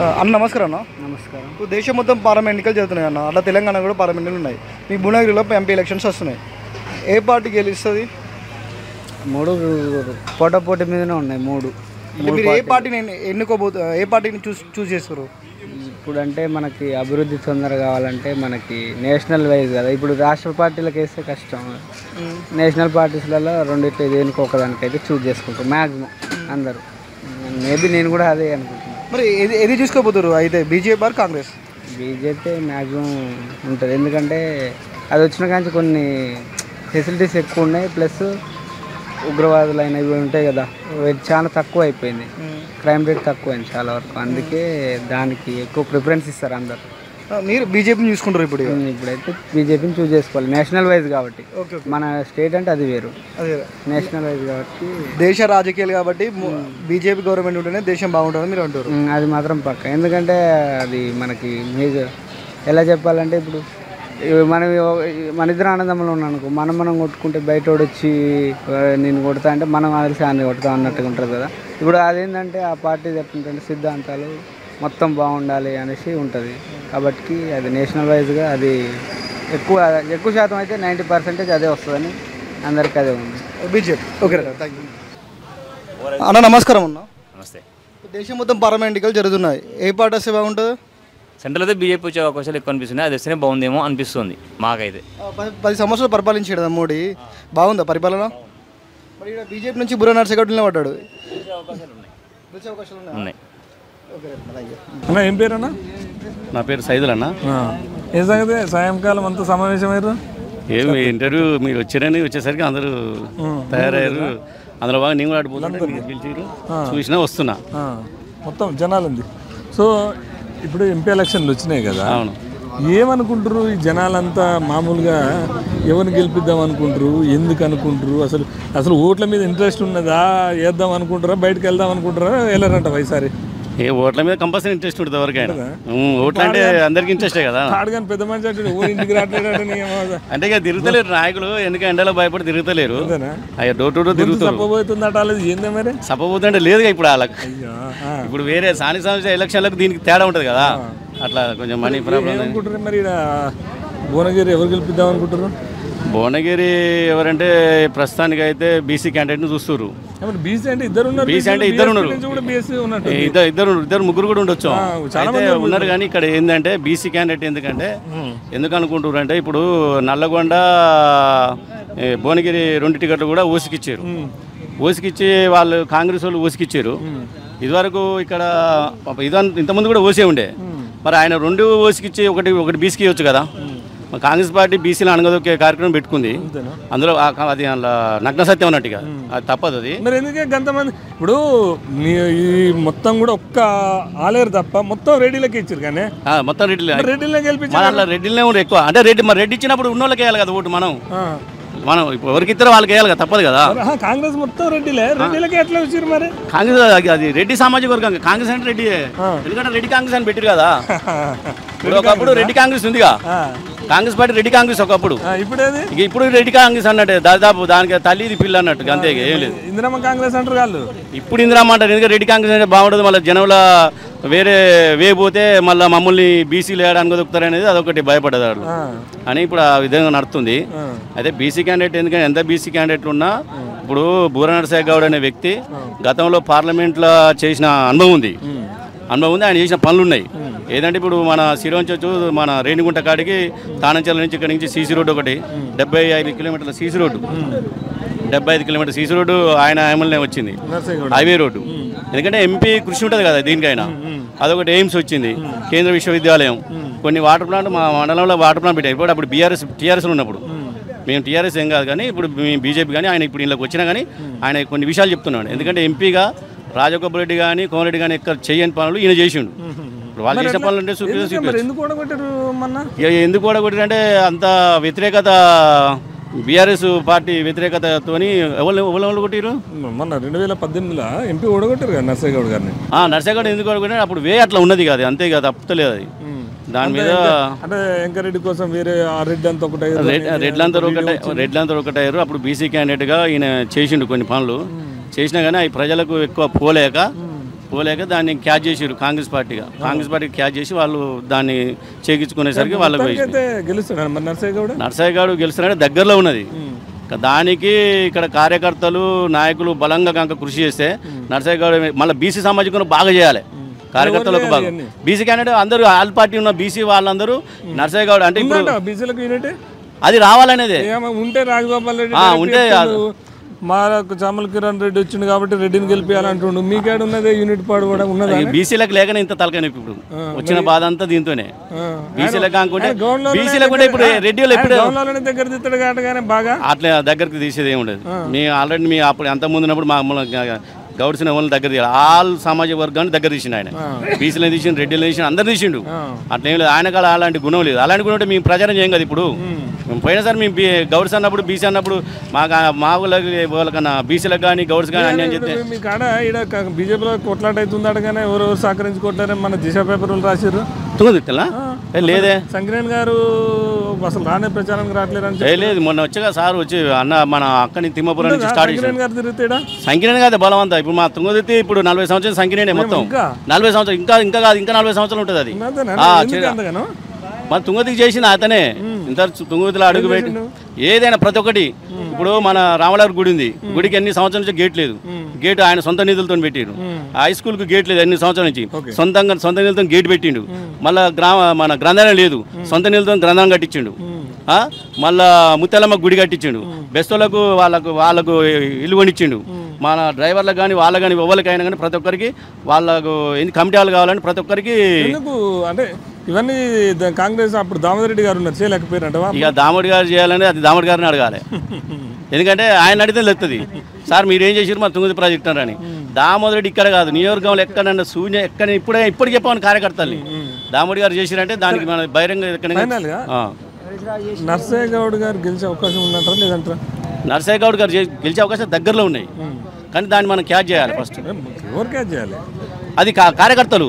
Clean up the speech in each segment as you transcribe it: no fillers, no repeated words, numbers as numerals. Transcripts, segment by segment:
అన్న నమస్కారం అన్న. నమస్కారం. ఇప్పుడు దేశం మొత్తం పార్లమెంట్ ఎన్నికలు జరుగుతున్నాయి అన్న. అట్లా తెలంగాణ కూడా పార్లమెంట్లు ఉన్నాయి. మీ భువనగిరిలో ఎంపీ ఎలక్షన్స్ వస్తున్నాయి. ఏ పార్టీ గెలుస్తుంది? మూడు పోటాపోటీ మీదనే ఉన్నాయి. మూడు మీరు ఏ పార్టీని ఏ పార్టీని చూస్ చేస్తారు? ఇప్పుడు అంటే మనకి అభివృద్ధి తొందరగా కావాలంటే మనకి నేషనల్ వైజ్ కదా. ఇప్పుడు రాష్ట్ర పార్టీలకు వేస్తే కష్టం. నేషనల్ పార్టీస్లలో రెండిట్లో దేనికి ఒకదానికైతే చూస్ చేసుకుంటారు మ్యాక్సిమం అందరూ. మేబీ నేను కూడా అదే అనుకుంటున్నాను. మరి ఏది చూసుకోబోతారు అయితే, BJP or Congress? BJP maximum ఉంటుంది, ఎందుకంటే అది వచ్చిన కానీ కొన్ని ఫెసిలిటీస్ ఎక్కువ ఉన్నాయి. ప్లస్ ఉగ్రవాదులు అయినా ఇవి ఉంటాయి కదా, చాలా తక్కువ అయిపోయింది. క్రైమ్ రేట్ తక్కువైంది చాలా వరకు. అందుకే దానికి ఎక్కువ ప్రిఫరెన్స్ ఇస్తారు అందరు. మీరు బీజేపీని చూసుకుంటారు ఇప్పుడు? ఇప్పుడైతే బీజేపీని చూస్ చేసుకోవాలి, నేషనల్ వైజ్ కాబట్టి. మన స్టేట్ అంటే అది వేరు, అదే నేషనల్ వైజ్ కాబట్టి. దేశ రాజకీయాలు కాబట్టి బీజేపీ గవర్నమెంట్ ఉంటేనే దేశం బాగుంటుందని మీరు అంటారు? అది మాత్రం పక్క. ఎందుకంటే అది మనకి మేజర్ ఎలా చెప్పాలంటే, ఇప్పుడు మన ఇద్దరు ఆనందంలో ఉన్నాను అనుకో, మనం కొట్టుకుంటే బయట వచ్చి నేను కొడతా అంటే మనం కలిసి ఆయన కొడతా అన్నట్టుగా ఉంటుంది కదా. ఇప్పుడు అదేంటంటే ఆ పార్టీ చెప్తుంటే సిద్ధాంతాలు మొత్తం బాగుండాలి అనేసి ఉంటుంది కాబట్టి అది నేషనల్ వైజ్గా అది ఎక్కువ శాతం అయితే 90% అదే వస్తుందని అందరికీ అదే ఉంది, బీజేపీ. ఓకే థ్యాంక్ యూ అన్న. నమస్కారం అన్న. నమస్తే. దేశం మొత్తం పార్లమెంట్ ఎన్నికలు జరుగుతున్నాయి. ఏ పార్టీ వస్తే బాగుంటుంది? సెంట్రల్ అయితే బీజేపీ వచ్చే అవకాశాలు ఎక్కువ అనిపిస్తున్నాయి. అది వస్తేనే బాగుందేమో అనిపిస్తుంది మాకైతే. 10 సంవత్సరాలు పరిపాలించాడు కదా మోడీ, బాగుందా పరిపాలన? మరి ఇక్కడ బీజేపీ నుంచి బుర్రా నర్సగౌడ్ నిలబడ్డాడు. ఉన్నాయి. అన్న ఏం పేరు అన్న? నా పేరు సైదుల్ అన్న. ఏ సంగతి సాయంకాలం అంతా సమావేశమయ్యారు? ఏమి ఇంటర్వ్యూ మీరు వచ్చారని వచ్చేసరికి అందరూ తయారయ్యారు. అందులో బాగా నేను కూడా అడిపోతుంటే పిలిచారు, చూసినా వస్తున్నా. మొత్తం జనాలు ఉంది. సో ఇప్పుడు ఎంపీ ఎలక్షన్లు వచ్చినాయి కదా. అవును. ఏమనుకుంటారు ఈ జనాలంతా? మామూలుగా ఎవరిని గెలిపిద్దాం అనుకుంటారు? ఎందుకు అనుకుంటారు? అసలు ఓట్ల మీద ఇంట్రెస్ట్ ఉన్నదా? వేద్దాం అనుకుంటారా? బయటకు వెళ్దాం అనుకుంటారా? వెళ్ళారంట ఈసారి? ఏ ఓట్ల మీద కంపల్సరీ ఇంట్రెస్ట్ ఉంటుంది ఎవరికైనా. ఓట్లు అంటే అందరికి ఇంట్రెస్టే కదా. అడగాని పెద్ద మనిషి అంటే ఇంటికి రావట్లేదు అంటే ఇక తిరుగుతలేరు నాయకులు, ఎందుకంటే ఎండలో భయపడి తిరుగుతలేరు. అయ్యా డోర్ టు డోర్ తిరుగుతారు. సపోతుందట ఏందే మరి? సపోతుంటే లేదుగా ఇప్పుడు వాళ్ళకి. ఇప్పుడు వేరే స్థానిక సంస్థ ఎలక్షన్లకు దీనికి తేడా ఉంటుంది కదా, అట్లా కొంచెం మనీ ప్రాబ్లం. అనుకుంటారు మరి భువనగిరి ఎవరు గెలిపిద్దాం అనుకుంటారు? భువనగిరి ఎవరంటే ప్రస్తుతానికి అయితే బీసీ క్యాండిడేట్ని చూస్తున్నారు. బీసీ అంటే ఇద్దరు ఉన్నారు, ఇద్దరు ముగ్గురు కూడా ఉండొచ్చు అయితే ఉన్నారు. కానీ ఇక్కడ ఏంటంటే బీసీ క్యాండిడేట్ ఎందుకు అనుకుంటున్నారు అంటే, ఇప్పుడు నల్లగొండ భువనగిరి 2 టికెట్లు కూడా ఓసికిచ్చారు. ఓసికిచ్చి వాళ్ళు కాంగ్రెస్ వాళ్ళు ఓసికిచ్చారు. ఇదివరకు ఇక్కడ ఇంతకుముందు కూడా ఓసే ఉండే, మరి ఆయన 2 ఓసికిచ్చి ఒకటి బీసీకి ఇవ్వచ్చు కదా. కాంగ్రెస్ పార్టీ బీసీలో అణగదొక్కే కార్యక్రమం పెట్టుకుంది. అందులో అది నగ్న సత్యం అన్నట్టుగా అది తప్పదు. అది మరి ఎందుకే గంతమంది ఇప్పుడు ఈ మొత్తం కూడా ఒక్క ఆలేరు తప్ప మొత్తం రెడ్డిలకి ఇచ్చారు. కానీ మొత్తం రెడ్డిలే గెలిపించారు. రెడ్డిలే ఉండే ఎక్కువ. అంటే రెడ్డి ఇచ్చినప్పుడు ఉన్న వాళ్ళకి వేయాలి కదా ఓటు. మనం ఇప్పుడు ఎవరికి ఇద్దరు వాళ్ళకి వేయాలి కదా, తప్పదు కదా. కాంగ్రెస్ మొత్తం రెడ్డిలకి ఎట్లా వచ్చారు మరి? కాంగ్రెస్ అది రెడ్డి సామాజిక వర్గం. కాంగ్రెస్ అంటే రెడ్డి, ఎందుకంటే రెడ్డి కాంగ్రెస్ అని పెట్టారు కదా. ఇప్పుడు ఒకప్పుడు రెడ్డి కాంగ్రెస్ ఉందిగా, కాంగ్రెస్ పార్టీ రెడ్డి కాంగ్రెస్ ఒకప్పుడు. ఇప్పుడు రెడ్డి కాంగ్రెస్ అన్నట్టు దాదాపు దానికి తల్లి పిల్ల అన్నట్టు, అంతే ఏం లేదు. ఇందిరామ కాంగ్రెస్ అంటారు వాళ్ళు, ఇప్పుడు ఇందిరామ అంటారు. ఎందుకంటే రెడ్డి కాంగ్రెస్ అంటే బాగుంటుంది. మళ్ళీ జనంలో వేరే పోతే మళ్ళీ మమ్మల్ని బీసీలు వేయడానికి దొరుకుతారు అనేది అదొకటి భయపడేదాడు అని ఇప్పుడు ఆ విధంగా నడుస్తుంది. అయితే బీసీ క్యాండిడేట్ ఎందుకంటే ఎంత బీసీ క్యాండిడేట్ ఉన్నా, ఇప్పుడు బుర్రా నరసింహగౌడ్ అనే వ్యక్తి గతంలో పార్లమెంట్లో చేసిన అనుభవం ఉంది. ఆయన చేసిన పనులు ఉన్నాయి. ఏదంటే ఇప్పుడు మన సిరోంచొచ్చు మన రేణిగుంట కాడికి తానంచెల నుంచి ఇక్కడి నుంచి సీసీ రోడ్డు ఒకటి 75 కిలోమీటర్ల CC road, 75 kilometre CC road ఆయన ఎమ్మెల్యే వచ్చింది, హైవే రోడ్డు. ఎందుకంటే ఎంపీ కృషి ఉంటుంది కదా దీనికైనా. అదొకటి ఎయిమ్స్ వచ్చింది, కేంద్ర విశ్వవిద్యాలయం, కొన్ని వాటర్ ప్లాంట్ మా మండలంలో వాటర్ ప్లాంట్ పెట్టారు. ఇప్పుడు అప్పుడు టీఆర్ఎస్లో ఉన్నప్పుడు, మేము టీఆర్ఎస్ ఏం కాదు కానీ ఇప్పుడు మేము బీజేపీ కానీ ఆయన ఇప్పుడు ఇంట్లోకి వచ్చినా కానీ ఆయన కొన్ని విషయాలు చెప్తున్నాడు. ఎందుకంటే ఎంపీగా రాజగోపాల్ రెడ్డి కానీ కోమరెడ్డి కానీ ఎక్కడ చేయని పనులు ఈయన చేసిండు. వాళ్ళు చేసిన పనులు అంటే ఎందుకు ఓడగొట్టారు అంటే అంత వ్యతిరేకత, బీఆర్ఎస్ పార్టీ వ్యతిరేకతతో ఎవరు కొట్టారు. మొన్న 2018లో ఎంపీ ఓడగొట్టారు కదా నర్సగౌడ్ గారిని. నర్సగౌడ్ ఎందుకు ఓడగొట్టారు? అప్పుడు అంట్లో ఉన్నది కాదు, అంతే కదా, తప్పలేదు అది. దాని మీద అంటే వెంకరెడ్డి కోసం వేరే రెడ్డి అంతా రెడ్లంతా ఒకటయ్యారు. అప్పుడు బీసీ క్యాండిడేట్గా ఈయన చేసిండు కొన్ని పనులు. చేసినా కానీ అవి ప్రజలకు ఎక్కువ పోలేక పోలేక దాన్ని క్యాచ్ చేసారు కాంగ్రెస్ పార్టీగా. కాంగ్రెస్ పార్టీ క్యాచ్ చేసి వాళ్ళు దాన్ని చేయించుకునేసరికి వాళ్ళకి గెలుస్తున్నాడు మరి నర్సయ్య గౌడ్ గెలుస్తున్నాడు, దగ్గరలో ఉన్నది. దానికి ఇక్కడ కార్యకర్తలు నాయకులు బలంగా కనుక కృషి చేస్తే నర్సయ్య గౌడ్ మళ్ళీ బీసీ సామాజికంలో బాగా చేయాలి. కార్యకర్తలకు బాగా బీసీ క్యాండిడేట్ అందరూ ఆల్ పార్టీ ఉన్న బీసీ వాళ్ళందరూ నర్సయ్య గౌడ్ అంటే ఇప్పుడు బీసీలకు యూనిట్ అది రావాలనేది ఉంటే రాజగోపాల్ రెడ్డి ఉంటే మాకు చామల కిరణ్ రెడ్డి వచ్చింది కాబట్టి రెడ్డిని గెలిపించాలంటుండు. మీకేడు ఉన్నదే యూనిట్ పాడు కూడా ఉన్నది. బీసీలకు లేకనే ఇంత తలకాయ నొప్పి ఇప్పుడు వచ్చిన బాధ అంతా దీంతోనే. బీసీలకు కాకుంటే బీసీలకు కూడా ఇప్పుడు రెడ్డిలో ఎప్పుడు దగ్గర తిస్తాడు కాటగానే బాగా అట్లా దగ్గరికి తీసేది ఏమి ఉండదు. మీ ఆల్రెడీ మీ అప్పుడు అంత ముందు ఉన్నప్పుడు మా గౌడ్సిన వాళ్ళని దగ్గర తీయాలి. ఆల్ సామాజిక వర్గాన్ని దగ్గర తీసిండు ఆయన. బీసీలను తీసిండు, రెడ్డిలను తీసిండు, అందరు తీసిండు. అట్లేం లేదు ఆయన కాదు, అలాంటి గుణం లేదు. అలాంటి గుణం ఉంటే మేము ప్రచారం చేయం కదా. ఇప్పుడు మేము పోయినసారి మేము గౌడ్స్ అన్నప్పుడు బీసీ అన్నప్పుడు మా వాళ్ళకన్నా బీసీలకు కానీ గౌడ్స్ కానీ అన్నీ అని చెప్తే మీ కాడ ఇక్కడ బీజేపీలో కొట్లాట అవుతుందట కానీ ఎవరెవరు సహకరించి కొట్లారని మన దిశ పేపర్లు రాశారు. తుంగతులా లేదే సంకిరేణి గారు అసలు రానే ప్రచారానికి రావట్లేదు. లేదు మొన్న వచ్చాక సార్ వచ్చి అన్న మన అక్కని తిమ్మపురం నుంచి స్టార్ట్ చేసి గారు తిరుగుతాడా సంకిరేణి కాదు బలవంతా. ఇప్పుడు మా తుంగతుర్తి ఇప్పుడు 40 సంవత్సరాలు సంకిరేణి మొత్తం 40 సంవత్సరాలు ఇంకా కాదు ఇంకా 40 సంవత్సరాలు ఉంటుంది అది. మన తుంగతికి చేసింది అతనే. ఇంత తుంగతిలో అడుగు పెట్టి ఏదైనా ప్రతి ఒక్కటి. ఇప్పుడు మన రామలారి గుడి ఉంది, గుడికి ఎన్ని సంవత్సరాల నుంచి గేట్ లేదు. గేట్ ఆయన సొంత నిధులతో పెట్టిండు. హై స్కూల్కి గేట్ లేదు ఎన్ని సంవత్సరాల నుంచి, సొంత నిధులతో గేట్ పెట్టిండు. మళ్ళీ మన గ్రంథాలయం లేదు, సొంత నిధులతో గ్రంథాలయం కట్టించిండు. మళ్ళా ముత్యాలమ్మ గుడి కట్టించిండు. బెస్తోళ్ళకు వాళ్ళకు ఇల్లు కొనిచ్చిండు. మన డ్రైవర్లకు కానీ వాళ్ళకి కానీ ఎవరికైనా కానీ ప్రతి ఒక్కరికి వాళ్ళకు ఎన్ని కమిటీ వాళ్ళు కావాలని ప్రతి ఒక్కరికి. అంటే ఇవన్నీ కాంగ్రెస్ అప్పుడు దామోదర్ రెడ్డి గారు ఉన్నారు చేయలేకపోయారంట. ఇక దామోదర్ గారు చేయాలని అది దామోదర్ గారిని అడగాలి. ఎందుకంటే ఆయన అడిగితే తెలుస్తుంది సార్ మీరు ఏం చేసారు మా తుంగతి ప్రాజెక్ట్ అని. దామోదర్ రెడ్డి ఇక్కడ కాదు నియోజకవర్గంలో ఎక్కడన్నా శూన్య ఎక్కడ ఇప్పుడు చెప్పామని కార్యకర్తల్ని దామోదర్ గారు చేసిరంటే దానికి మన బహిరంగ నర్సయ్య గౌడ్ గారు గెలిచే అవకాశం ఉందంటారా లేదంటారా? నర్సయ్య గౌడ్ గారు గెలిచే అవకాశం దగ్గరలో ఉన్నాయి కానీ దాన్ని మనం క్యాచ్ చేయాలి. ఫస్ట్ ఎవరు క్యాచ్ చేయాలి? అది కార్యకర్తలు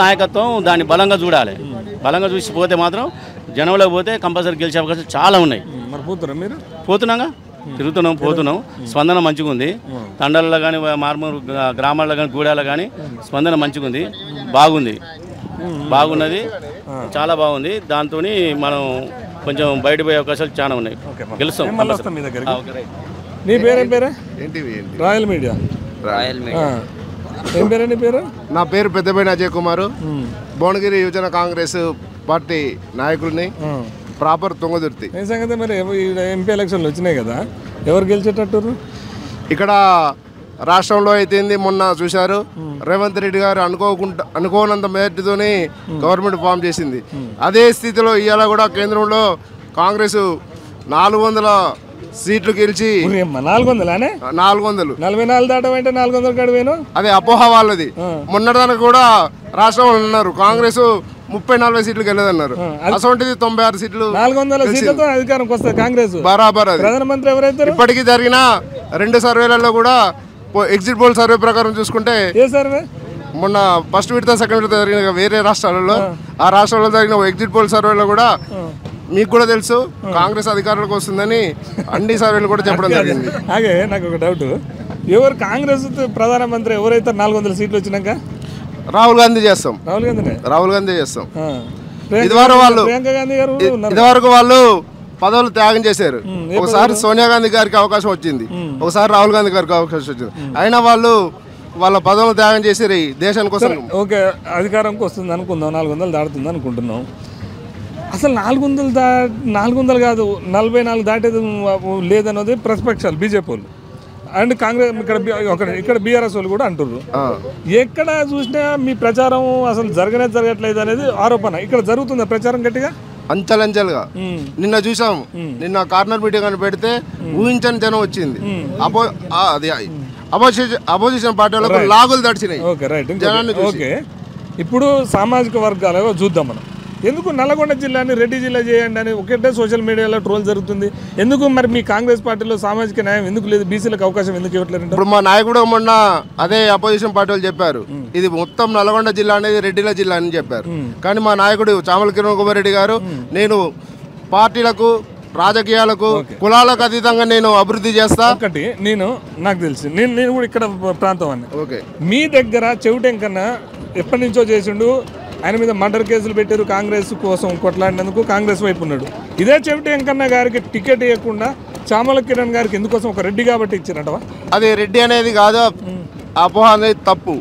నాయకత్వం దాన్ని బలంగా చూడాలి. బలంగా చూసి పోతే మాత్రం జనంలో పోతే కంపల్సరీ గెలిచే అవకాశాలు చాలా ఉన్నాయి. మరి పోతున్నా మీరు? పోతున్నాగా పోతున్నాం. స్పందన మంచిగా ఉంది. తండాలలో కానీ మారుమూరు గ్రామాల్లో కానీ గూడాల్లో కానీ స్పందన మంచిగా ఉంది, బాగున్నది, చాలా బాగుంది. దాంతో మనం కొంచెం బయటపోయే అవకాశాలు చాలా ఉన్నాయి. గెలుస్తాం. నీ పేరేం పేరే? Royal media. ఏం పేరు నీ పేరు? నా పేరు పెద్దబైన అజయ్ కుమారు, భువనగిరి యువజన కాంగ్రెస్ పార్టీ నాయకుల్ని, ప్రాపర్ తుంగతుర్తి. ఏం సంగతి మరి? ఎంపీ ఎలక్షన్లు వచ్చినాయి కదా, ఎవరు గెలిచేటట్టు? ఇక్కడ రాష్ట్రంలో అయితే మొన్న చూశారు రేవంత్ రెడ్డి గారు అనుకోనంత మెజార్టీతోని గవర్నమెంట్ ఫామ్ చేసింది. అదే స్థితిలో ఇవాళ కూడా కేంద్రంలో కాంగ్రెస్ 400 సీట్లు గెలిచి 400 44 దాటమంటే 400 కడివేను. అదే అపోహ వాళ్ళది. మొన్నటిదానికి కూడా రాష్ట్రంలో ఉన్నారు కాంగ్రెస్ 30-40 సీట్లు గెలదన్నారు. అసొంటిది 96 సీట్లు 400 సీట్లతో అధికారంకి వస్తుంది కాంగ్రెస్ బరాబర్. అది ప్రధానమంత్రి ఎవరైతే ఇప్పటికీ జరిగిన 2 సర్వేలలో కూడా ఎగ్జిట్ పోల్ సర్వే ప్రకారం చూసుకుంటే ఏ సర్వే మొన్న ఫస్ట్ విడత సెకండ్ విడత జరిగిన వేరే రాష్ట్రాలలో ఆ రాష్ట్రాల్లో జరిగిన ఎగ్జిట్ పోల్ సర్వేలో కూడా మీకు కూడా తెలుసు కాంగ్రెస్ అధికారులకు వస్తుందని అన్ని సర్వేలు కూడా చెప్పడం జరిగింది. అలాగే నాకు ఒక డౌట్, ఎవరు కాంగ్రెస్ ప్రధానమంత్రి ఎవరైతే 400 సీట్లు వచ్చినాక? రాహుల్ గాంధీ చేస్తాం. రాహుల్ గాంధీ చేస్తాం. ఇదివరకు వాళ్ళు పదవులు త్యాగం చేశారు. ఒకసారి సోనియా గాంధీ గారికి అవకాశం వచ్చింది, ఒకసారి రాహుల్ గాంధీ గారికి అవకాశం వచ్చింది. అయినా వాళ్ళు వాళ్ళ పదవులు త్యాగం చేసి దేశాని కోసం. ఓకే, అధికారంకి వస్తుంది అనుకుందాం, 400 దాటుతుంది అనుకుంటున్నాం. అసలు 400 కాదు 44 దాటేది లేదన్నది ప్రతిపక్షాలు బీజేపీ వాళ్ళు అండ్ కాంగ్రెస్ ఇక్కడ బీఆర్ఎస్ వాళ్ళు కూడా అంటున్నారు. ఎక్కడ చూసినా మీ ప్రచారం అసలు జరగట్లేదు అనేది ఆరోపణ. ఇక్కడ జరుగుతుందా ప్రచారం గట్టిగా? అంచెలంచెలుగా నిన్న చూసాం. నిన్న కార్నర్ మీటింగ్ అని పెడితే ఊహించని జనం వచ్చింది. అపోజిషన్ పార్టీ వాళ్ళకు లాగులు దడిచినాయి. ఓకే, ఇప్పుడు సామాజిక వర్గాలు చూద్దాం మనం. ఎందుకు నల్లగొండ జిల్లాని రెడ్డి జిల్లా చేయండి అని ఒకటే సోషల్ మీడియాలో ట్రోల్ జరుగుతుంది. ఎందుకు మరి మీ కాంగ్రెస్ పార్టీలో సామాజిక న్యాయం ఎందుకు లేదు? బీసీలకు అవకాశం ఎందుకు ఇవ్వట్లేదు? ఇప్పుడు మా నాయకుడు మొన్న అదే అపోజిషన్ పార్టీ వాళ్ళు చెప్పారు ఇది మొత్తం నల్గొండ జిల్లా అనేది రెడ్డిల జిల్లా అని చెప్పారు. కానీ మా నాయకుడు చామల కిరణ్ కుమార్ రెడ్డి గారు నేను పార్టీలకు రాజకీయాలకు కులాలకు అతీతంగా నేను అభివృద్ధి చేస్తా. ఒకటి నాకు తెలిసి నేను కూడా ఇక్కడ ప్రాంతం అన్న. ఓకే, మీ దగ్గర చెవిటెంకన్నా ఎప్పటి నుంచో చేసిండు, ఆయన మీద మర్డర్ కేసులు పెట్టారు, కాంగ్రెస్ కోసం కొట్లాడినందుకు కాంగ్రెస్ వైపు ఉన్నాడు. ఇదే చెవిటెంకన్న గారికి టికెట్ ఇవ్వకుండా చామల కిరణ్ గారికి ఎందుకోసం ఒక రెడ్డి కాబట్టి ఇచ్చారంటవా? అది రెడ్డి అనేది కాదు, అపోహ అనేది తప్పు.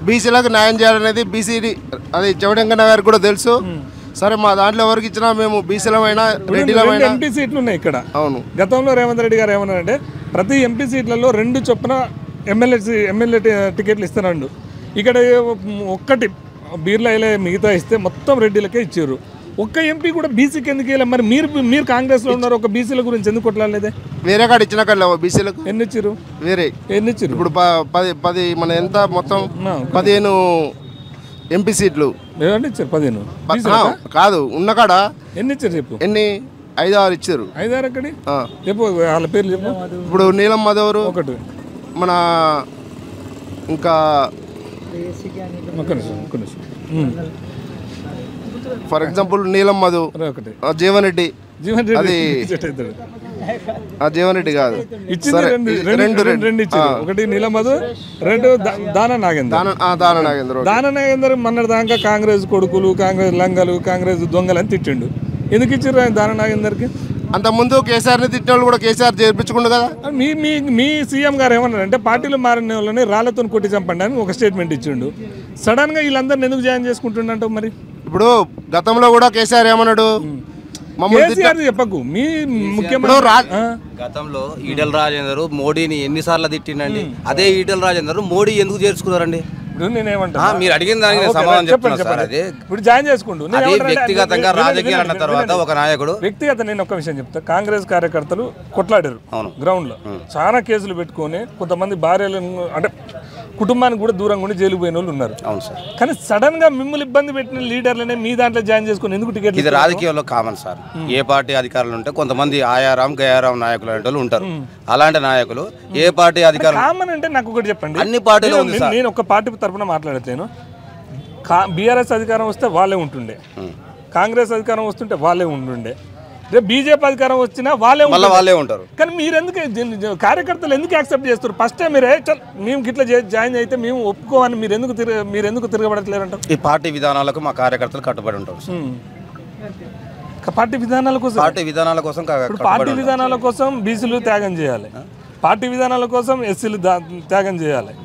బీసీలకు న్యాయం చేయాలనేది బీసీ అది చెవిటెంకన్న గారికి కూడా తెలుసు. సరే మా దాంట్లో ఎవరికి ఇచ్చినా మేము బీసీలమైనా రెడ్డిలమైనా ఎంపీ సీట్లు ఉన్నాయి ఇక్కడ. అవును, గతంలో రేవంత్ రెడ్డి గారు ఏమన్నారంటే ప్రతి ఎంపీ సీట్లలో 2 చొప్పున ఎమ్మెల్యే టికెట్లు ఇస్తున్నాడు. ఇక్కడ ఒక్కటి బీర్లా మిగతా ఇస్తే మొత్తం రెడ్డిలకే ఇచ్చారు. ఒక్క ఎంపీ కూడా బీసీకి ఎందుకు వెళ్ళాం? మరి మీరు కాంగ్రెస్లో ఉన్నారు, ఒక బీసీల గురించి ఎందుకు కొట్టలేదే? వేరే కాడ ఇచ్చిన కాడ బీసీలకు ఎన్ని ఇచ్చారు? వేరే ఎన్ని ఇచ్చారు? ఇప్పుడు 10 మన ఎంత మొత్తం 15 ఎంపీ సీట్లు ఇచ్చారు. 15 కాదు ఉన్న కాడ ఎన్ని ఇచ్చారు చెప్పు? ఎన్ని 5-6 ఇచ్చారు. 5-6 ఎక్కడి చెప్పు, వాళ్ళ పేర్లు చెప్పు. ఇప్పుడు నీలం మధవరు ఒకటి, మన ఇంకా ఒక్క నిమిషం. ఫర్ ఎగ్జాంపుల్ నీలం మధు, ఒకటి జీవన్ రెడ్డి. అది జీవన్ రెడ్డి కాదు, ఇచ్చింది రెండు ఇచ్చారు. ఒకటి నీలమధు, 2 దాన నాగేందర్. దాన నాగేందర్ మొన్నటి దాకా కాంగ్రెస్ కొడుకులు, కాంగ్రెస్ లంగలు, కాంగ్రెస్ దొంగలు అని తిట్టిండు. ఎందుకు ఇచ్చారు ఆయన దాన నాగేందర్కి? అంతకుముందు కేసీఆర్ని తిట్టిన వాళ్ళు కూడా కేసీఆర్ చేర్పించుకుండు కదా. మీ సీఎం గారు ఏమన్నారంటే పార్టీలు మారిన వాళ్ళని రాళ్లతో కొట్టి చంపండి అని ఒక స్టేట్మెంట్ ఇచ్చిండు. సడన్గా వీళ్ళందరిని ఎందుకు జాయిన్ చేసుకుంటుండంటావు? మరి ఇప్పుడు గతంలో కూడా కేసీఆర్ ఏమన్నాడు? చెప్పకు మీ ముఖ్యమంత్రి గతంలో ఈటెల రాజేందర్ మోడీని ఎన్నిసార్లు తిట్టిండండి. అదే ఈటెల రాజేందర్ మోడీ ఎందుకు చేర్చుకున్నారండి? మీరు అడిగిన దానికి సమాధానం చెప్తున్నా సార్. అది ఇప్పుడు జాయిన్ చేసుకుంటూ వ్యక్తిగతంగా రాజకీయాలు అన్న తర్వాత ఒక నాయకుడు వ్యక్తిగత నేను ఒక విషయం చెప్తా. కాంగ్రెస్ కార్యకర్తలు కొట్లాడారు గ్రౌండ్ లో, చాలా కేసులు పెట్టుకొని, కొంతమంది భార్యలను అంటే కుటుంబానికి కూడా దూరంగా ఉండి జైలు పోయిన వాళ్ళు ఉన్నారు. అవును సార్. కానీ సడన్ గా మిమ్మల్ని ఇబ్బంది పెట్టిన లీడర్లనే మీ దాంట్లో జాయిన్ చేసుకుని ఎందుకు టికెట్? ఇది రాజకీయాల్లో కామన్ సార్. ఏ పార్టీ అధికారులు ఉంటే కొంతమంది ఆయారాం గయారాం నాయకులు అంటే వాళ్ళు ఉంటారు. అలాంటి నాయకులు ఏ పార్టీ అధికారులు కామన్ అంటే నాకు ఒకటి చెప్పండి. అన్ని పార్టీలు ఉంది సార్. నేను ఒక పార్టీ తరఫున మాట్లాడట్లేను. బీఆర్ఎస్ అధికారం వస్తే వాళ్ళే ఉంటుండే, కాంగ్రెస్ అధికారం వస్తుంటే వాళ్ళే ఉంటుండే, రేపు బీజేపీ అధికారం వచ్చినా వాళ్ళే ఉంటారు. కానీ మీరు ఎందుకు కార్యకర్తలు ఎందుకు యాక్సెప్ట్ చేస్తారు? ఫస్ట్ టైం మీరే మేము ఇట్లా జాయిన్ అయితే మేము ఒప్పుకోవని మీరు ఎందుకు తిరగబడట్లేరు అంటారు? ఈ పార్టీ విధానాలకు మా కార్యకర్తలు కట్టుబడి ఉంటారు. పార్టీ విధానాల కోసం పార్టీ విధానాల కోసం బీసీలు త్యాగం చేయాలి, పార్టీ విధానాల కోసం ఎస్సీలు త్యాగం చేయాలి.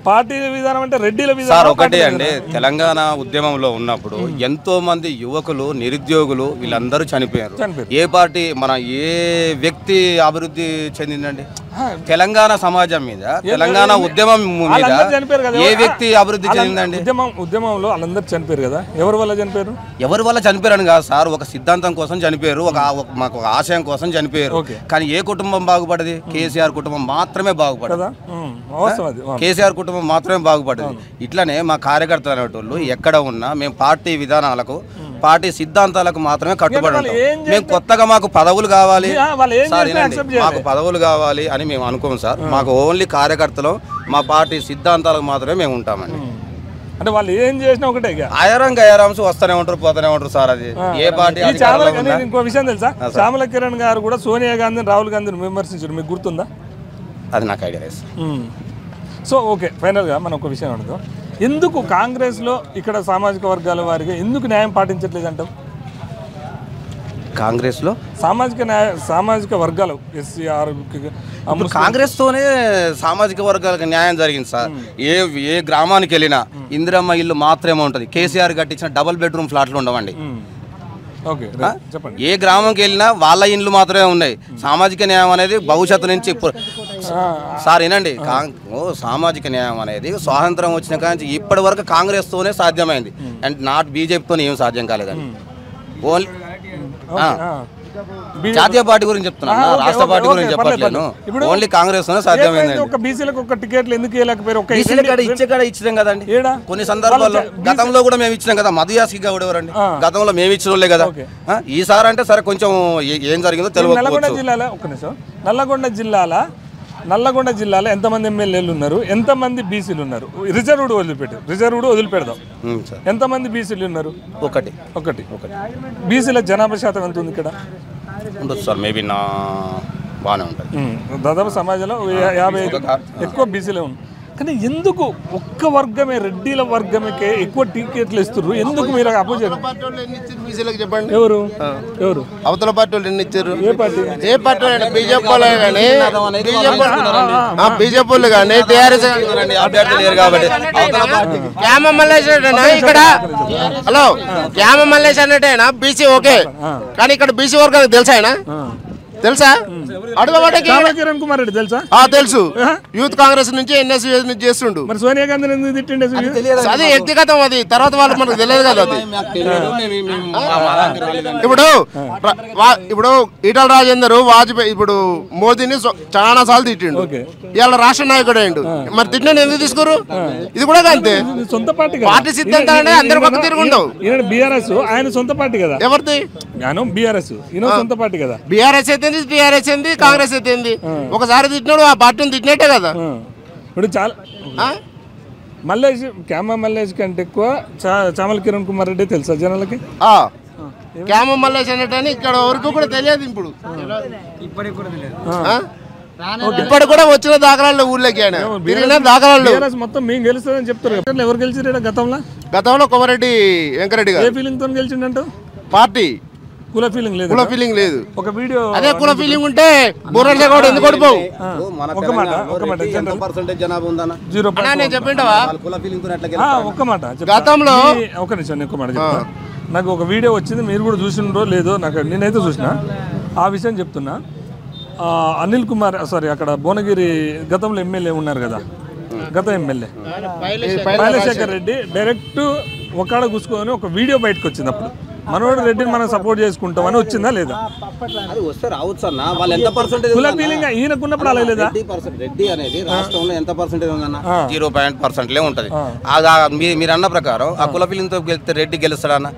పార్టీ విధానం అంటే రెడ్డిల విధానం. ఒకటే అండి, తెలంగాణ ఉద్యమంలో ఉన్నప్పుడు ఎంతో మంది యువకులు, నిరుద్యోగులు వీళ్ళందరూ చనిపోయారు. ఏ పార్టీ ఏ వ్యక్తి అభివృద్ధి చెందిందండి? తెలంగాణ సమాజం మీద, తెలంగాణ ఉద్యమం మీద ఏ వ్యక్తి అభివృద్ధి చెందిందండి? ఉద్యమంలో వాళ్ళందరూ చనిపోయారు కదా. ఎవరి వల్ల చనిపోయారు? ఎవరి వల్ల చనిపోయారని కాదు సార్, ఒక సిద్ధాంతం కోసం చనిపోయారు, మాకు ఒక ఆశయం కోసం చనిపోయారు. కానీ ఏ కుటుంబం బాగుపడది? కేసీఆర్ కుటుంబం మాత్రమే బాగుపడదు. కేసీఆర్ కుటుంబం మాత్రమే బాగుపడదు. ఇట్లనే మా కార్యకర్తలు అనేటోళ్ళు ఎక్కడ ఉన్నా మేము పార్టీ విధానాలకు, పార్టీ సిద్ధాంతాలకు మాత్రమే కట్టుబడి ఉంటాం. మేము కొత్తగా మాకు పదవులు కావాలి సార్, మాకు పదవులు కావాలి అని మేము అనుకోము సార్. మాకు ఓన్లీ కార్యకర్తలు, మా పార్టీ సిద్ధాంతాలకు మాత్రమే మేము ఉంటామండి. అంటే వాళ్ళు ఏం చేసినా ఒకటే, గయారాంస్ వస్తూనే ఉంటారు, పోతూనే ఉంటారు సార్. అది ఏ పార్టీ? ఇంకో విషయం తెలుసా, చామల కిరణ్ గారు కూడా సోనియా గాంధీని, రాహుల్ గాంధీని విమర్శించారు. మీకు గుర్తుందా? అది నాకు ఐడియా లేదు. సో ఓకే, ఫైనల్గా మనం ఒక విషయం అడుగుదాం. ఎందుకు కాంగ్రెస్లో ఇక్కడ సామాజిక వర్గాల వారికి ఎందుకు న్యాయం పాటించట్లేదు అంటావు? కాంగ్రెస్లో సామాజిక వర్గాలు ఎస్సీఆర్ కాంగ్రెస్ తోనే సామాజిక వర్గాలకు న్యాయం జరిగింది సార్. ఏ గ్రామానికి వెళ్ళినా ఇందిరమ్మ ఇల్లు మాత్రమే ఉంటుంది. కేసీఆర్ కట్టించిన డబుల్ బెడ్రూమ్ ఫ్లాట్లు ఉండవండి. ఏ గ్రామంకి వెళ్ళినా వాళ్ళ ఇండ్లు మాత్రమే ఉన్నాయి. సామాజిక న్యాయం అనేది భవిష్యత్తు నుంచి సార్ వినండి, సామాజిక న్యాయం అనేది స్వాతంత్రం వచ్చిన కానీ ఇప్పటి వరకు కాంగ్రెస్ తోనే సాధ్యమైంది. అండ్ నాట్ బీజేపీతో ఏం సాధ్యం కాలేదండి. ఓన్లీ జాతీయ పార్టీ గురించి చెప్తున్నాను, రాష్ట్ర పార్టీ గురించి చెప్పట్లేను. ఓన్లీ కాంగ్రెస్ తోనే సాధ్యమైంది. ఇచ్చినాం కదండి కొన్ని సందర్భాల్లో. గతంలో కూడా మేము ఇచ్చినాం కదా. మధుయాస్కి కూడా ఎవరండి గతంలో మేము ఇచ్చిన వాళ్ళే కదా. ఈసారి అంటే సరే కొంచెం ఏం జరిగిందో తెలియదు. నల్లగొండ జిల్లాలో ఎంతమంది ఎమ్మెల్యేలు ఉన్నారు, ఎంతమంది బీసీలు ఉన్నారు? రిజర్వ్డ్ వదిలిపెడదాం. ఎంతమంది బీసీలు ఉన్నారు? ఒకటి. బీసీల జనాభా శాతం ఎంత ఉంది ఇక్కడ? ఉండొచ్చు సార్, మేబీ నా బాగానే ఉంటుంది. దాదాపు సమాజంలో 50 ఎక్కువ బీసీలే ఉంది. కానీ ఎందుకు ఒక్క వర్గమే, రెడ్డిల వర్గమే ఎక్కువ టికెట్లు ఇస్తున్నారు? ఎందుకు మీరు అపోజ్ చెప్పండి. ఎవరు ఎవరు అవతల పార్టీ వాళ్ళు ఎన్ని ఇచ్చారు? ఏ పార్టీ? బీజేపీ వాళ్ళు కానీ బీజేపీ వాళ్ళు కానీ టీఆర్ఎస్ క్యామ మల్లేష్ ఇక్కడ. హలో, క్యామ మల్లేష్ అన్నట్టేనా బీసీ? ఓకే, కానీ ఇక్కడ బీసీ వర్గానికి తెలుసా ఆయన? తెలుసా? కిరణ్ కుమార్ రెడ్డి తెలుసా? తెలుసు. యూత్ కాంగ్రెస్ నుంచి ఎన్ఎస్యూ నుంచి చేస్తుండు. మరి సోనియా గాంధీ ఎందుకు తిట్టిండే? అది వ్యక్తిగతం, అది తర్వాత వాళ్ళు మనకు తెలియదు కదా. అది ఇప్పుడు ఈటల రాజేందర్ వాజ్పేయి ఇప్పుడు మోదీని చాలా సార్లు తిట్టిండు. ఇవాళ రాష్ట్ర నాయకుడు అయ్యిండు. మరి తిట్టిన ఎందుకు తీసుకోరు? ఇది కూడా అంతే. సొంత పార్టీ సిద్ధాంతాలనే అందరు పక్క తిరుగుండవు. బీఆర్ఎస్ ఆయన సొంత పార్టీ కదా. ఎవరిది? బీఆర్ఎస్ ఈయన సొంత పార్టీ కదా. బీఆర్ఎస్ అయితే టీఆర్ఎస్ ఏంది, కాంగ్రెస్ అయితే ఏంది? ఒకసారి తిట్టినాడు, ఆ పార్టీని తిట్టినట్టే కదా. ఇప్పుడు చాలా మల్లేష్, క్యామ మల్లేష్ కంటే ఎక్కువ చామల కిరణ్ కుమార్ రెడ్డి తెలుసా జనాలకి? క్యామ మల్లేష్ అన్నట్టు ఇక్కడ వరకు కూడా తెలియదు. ఇప్పుడు ఇప్పటి కూడా వచ్చిన దాఖలాలు ఊర్లోకి దాఖలాలు మొత్తం మేము గెలుస్తుందని చెప్తారు. ఎవరు గెలిచారు గతంలో? కోమరెడ్డి వెంకరెడ్డి గారు. ఏ ఫీలింగ్ తో గెలిచిండంట? పార్టీ కుల ఫీలింగ్ లేదు. కుల ఫీలింగ్ లేదు. ఒక వీడియో అదే కుల ఫీలింగ్ ఉంటే బుర్రగా కూడా ఎందుకు ఓడిపోవు? ఒక మాట జనాభా ఉందన్న 0. చెప్పింటావా? ఒక్క మాట గతంలో ఒక నిమిషం ఒక్క మాట చెప్తా. నాకు ఒక వీడియో వచ్చింది, మీరు కూడా చూసిండ్రో లేదో నాకు, నేనైతే చూసిన. ఆ విషయం చెప్తున్నా. అనిల్ కుమార్, సారీ, అక్కడ భువనగిరి గతంలో ఎమ్మెల్యే ఉన్నారు కదా, గత ఎమ్మెల్యే పైలశేఖర్ రెడ్డి డైరెక్ట్ ఒక్కడ కూర్చుకొని ఒక వీడియో బయటకు వచ్చింది. అప్పుడు మనోడు రెడ్డిని మనం సపోర్ట్ చేసుకుంటాం అని వచ్చిందా లేదా? అది వస్తే రావచ్చు అన్న. వాళ్ళు ఎంత పర్సెంటేజ్ కుల ఫీలింగ్ ఈయనకున్నప్పుడు అలా లేదా? రెడ్డి అనేది రాష్ట్రంలో ఎంత పర్సెంటేజ్ ఉందన్న? 0% ఉంటది. మీరు అన్న ప్రకారం ఆ కుల ఫీలింగ్ తో గెలిస్తే రెడ్డి గెలుస్తాడా అన్న?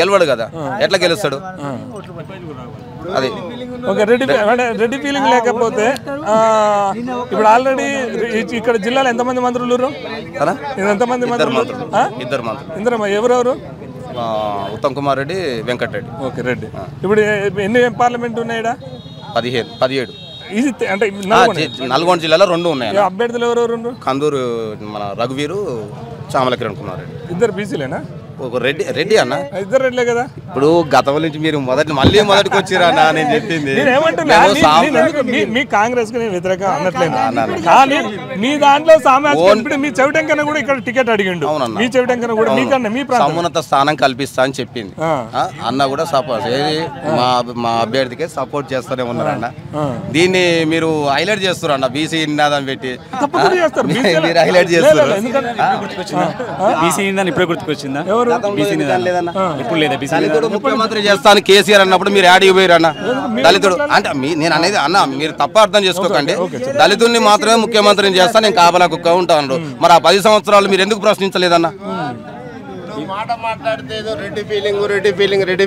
గెలవడు కదా. ఎట్లా గెలుస్తాడు? అది రెడ్డి ఫీలింగ్ లేకపోతే ఇప్పుడు ఆల్రెడీ ఇక్కడ జిల్లాలో ఎంతమంది మంత్రులు? ఎంతమంది మంత్రులు? ఇద్దరు. ఎవరెవరు? ఉత్తమ్ కుమార్ రెడ్డి, వెంకటరెడ్డి. ఓకే, రెడ్డి. ఇప్పుడు ఎన్ని పార్లమెంట్ ఉన్నాయా? 17. ఇది అంటే నల్గొండ జిల్లాలో 2 ఉన్నాయి. అభ్యర్థులు ఎవరెవరు? కందూరు మన రఘువీరు, చామల కిరణ్ కుమార్ రెడ్డి. ఇద్దరు బీసీలేనా? ఒక రెడ్డి అన్న. ఇద్దరు రెడ్డిలే కదా. ఇప్పుడు గతం నుంచి మీరు మొదటికి వచ్చిరా అన్న? నేను చెప్పింది మీ కాంగ్రెస్ కి నేను వ్యతిరేక అనట్లేదు, కానీ మీ దాంట్లో సామాజిక మీ చెవిటంకన కూడా ఇక్కడ టికెట్ అడిగిండు. మీ చెవిటంకన కూడా మీకన్నా మీ సమున్నత స్థానం కల్పిస్తా అని చెప్పింది అన్న. కూడా సపోర్ట్ మా అభ్యర్థికే సపోర్ట్ చేస్తూనే ఉన్నారు అన్న. దీన్ని మీరు హైలైట్ చేస్తారు అన్న. బీసీ నినాదం పెట్టి మీరు హైలైట్ చేస్తారు. ఇప్పుడే గుర్తుకొచ్చిందా? దళితుడు ముఖ్యమంత్రి చేస్తాను కేసీఆర్ అన్నప్పుడు మీరు యాడికి పోయారు అన్న? దళితుడు అంటే నేను అనేది అన్న, మీరు తప్ప అర్థం చేసుకోకండి. దళితుడిని మాత్రమే ముఖ్యమంత్రిని చేస్తా, నేను కాపలా కుక్క ఉంటాను. మరి ఆ 10 సంవత్సరాలు మీరు ఎందుకు ప్రశ్నించలేదన్న? మాట మాట్లాడితే ఏదో రెడ్డి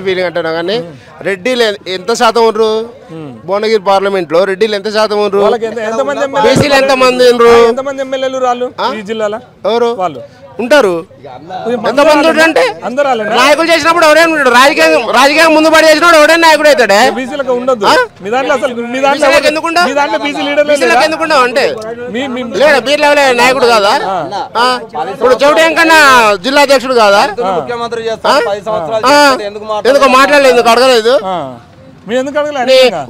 ఫీలింగ్ అంటున్నా, కానీ రెడ్డిలు ఎంత శాతం ఉండరు? భువనగిరి పార్లమెంట్ లో రెడ్డిలు ఎంత శాతం ఉండరు? బీసీలు ఎంతమంది ఎమ్మెల్యేలు ఈ జిల్లాలో? ఎవరు ఉంటారు? ఎంతమంది అంటే నాయకులు చేసినప్పుడు ఎవరైనా ఉంటాడు? రాజకీయం ముందు పడి చేసినప్పుడు ఎవరైనా నాయకుడు అవుతాడే? ఎందుకుంటావు అంటే లేదా బీర్ లెవెల్ నాయకుడు కాదా? ఇప్పుడు చౌటం కన్నా జిల్లా అధ్యక్షుడు కాదా? ఎందుకు మాట్లాడలేదు? ఎందుకు అడగలేదు?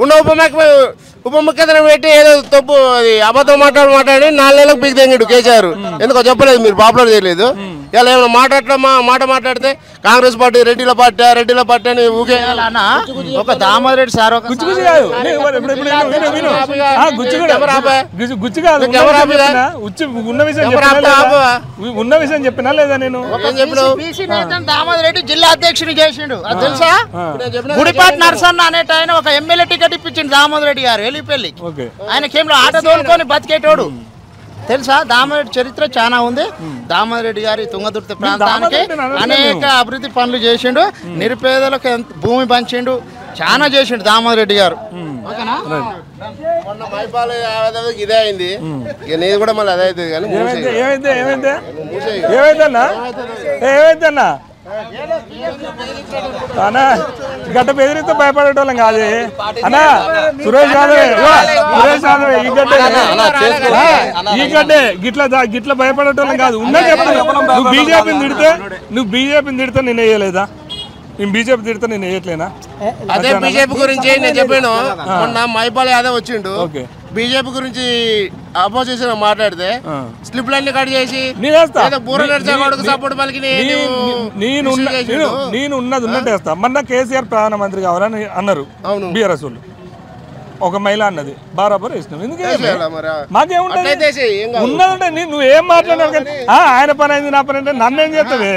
ఉన్న ఉప ముఖ్యమంత్రి పెట్టి ఏదో తప్పు అబద్ధం మాట్లాడి 4 నెలలకు పీక్ తెంగిడు కేసీఆర్. ఎందుకో చెప్పలేదు, మీరు పాపులర్ చేయలేదు. ఇలా ఏమైనా మాట్లాడితే కాంగ్రెస్ పార్టీ రెడ్డిల పార్టీ అని ఊకే ఒక దామోదర్ రెడ్డి సార్ ఉన్న విషయం చెప్పినా లేదా? నేను దామోదర్ రెడ్డి జిల్లా అధ్యక్షుని చేసిండు, అది తెలుసా? గుడిపాటి నరసన్న అనేట ఆయన ఒక ఎమ్మెల్యే టికెట్ ఇప్పించిండు దామోదర్ రెడ్డి గారు ఎల్లిపల్లి. ఆయనకేంలో ఆట తోలుకొని బతికేటోడు, తెలుసా? దామోదర్ రెడ్డి చరిత్ర చాలా ఉంది. దామోదర్ రెడ్డి గారి తుంగతుర్తి ప్రాంతానికి అనేక అభివృద్ధి పనులు చేసిండు, నిరుపేదలకు భూమి పంచిండు, చాలా చేసిండు దామోదర్ రెడ్డి గారు. ఇదే అయింది, నీది కూడా మళ్ళీ అదే అవుతుంది. కానీ ఏమైందన్నా అన్నా గట్ట బెదిరిస్తే భయపడేటోళ్ళం కాదు అన్నా. సురేష్ యాదవ్ ఈ గడ్డే గిట్ల భయపడేటోళ్ళం కాదు. ఉన్నది చెప్తాను. నువ్వు బీజేపీని తిడితే నేను వేయలేదా? నేను బీజేపీ తిడితే నేను వేయట్లేనా? అదే బీజేపీ గురించి నేను చెప్పాను. మొన్న మైపాల్ యాదవ్ వచ్చిండు, బీజేపీ గురించి అపోజిషన్ మాట్లాడితే స్లిప్లన్నీ కట్ చేసి సపోర్ట్ పలికి నేను ఉన్నది ఉన్నట్టు వేస్తా. మొన్న కేసీఆర్ ప్రధానమంత్రి కావాలని అన్నారు బీఆర్ఎస్ వాళ్ళు. ఒక మహిళ అన్నది బరాబర్ వేసినాం. ఎందుకంటే మాకేముంటుంది ఉన్నదంటే నువ్వు ఏం మాట్లాడినావు కానీ ఆయన పని అయింది నా పని అంటే నన్ను ఏం చేస్తావే?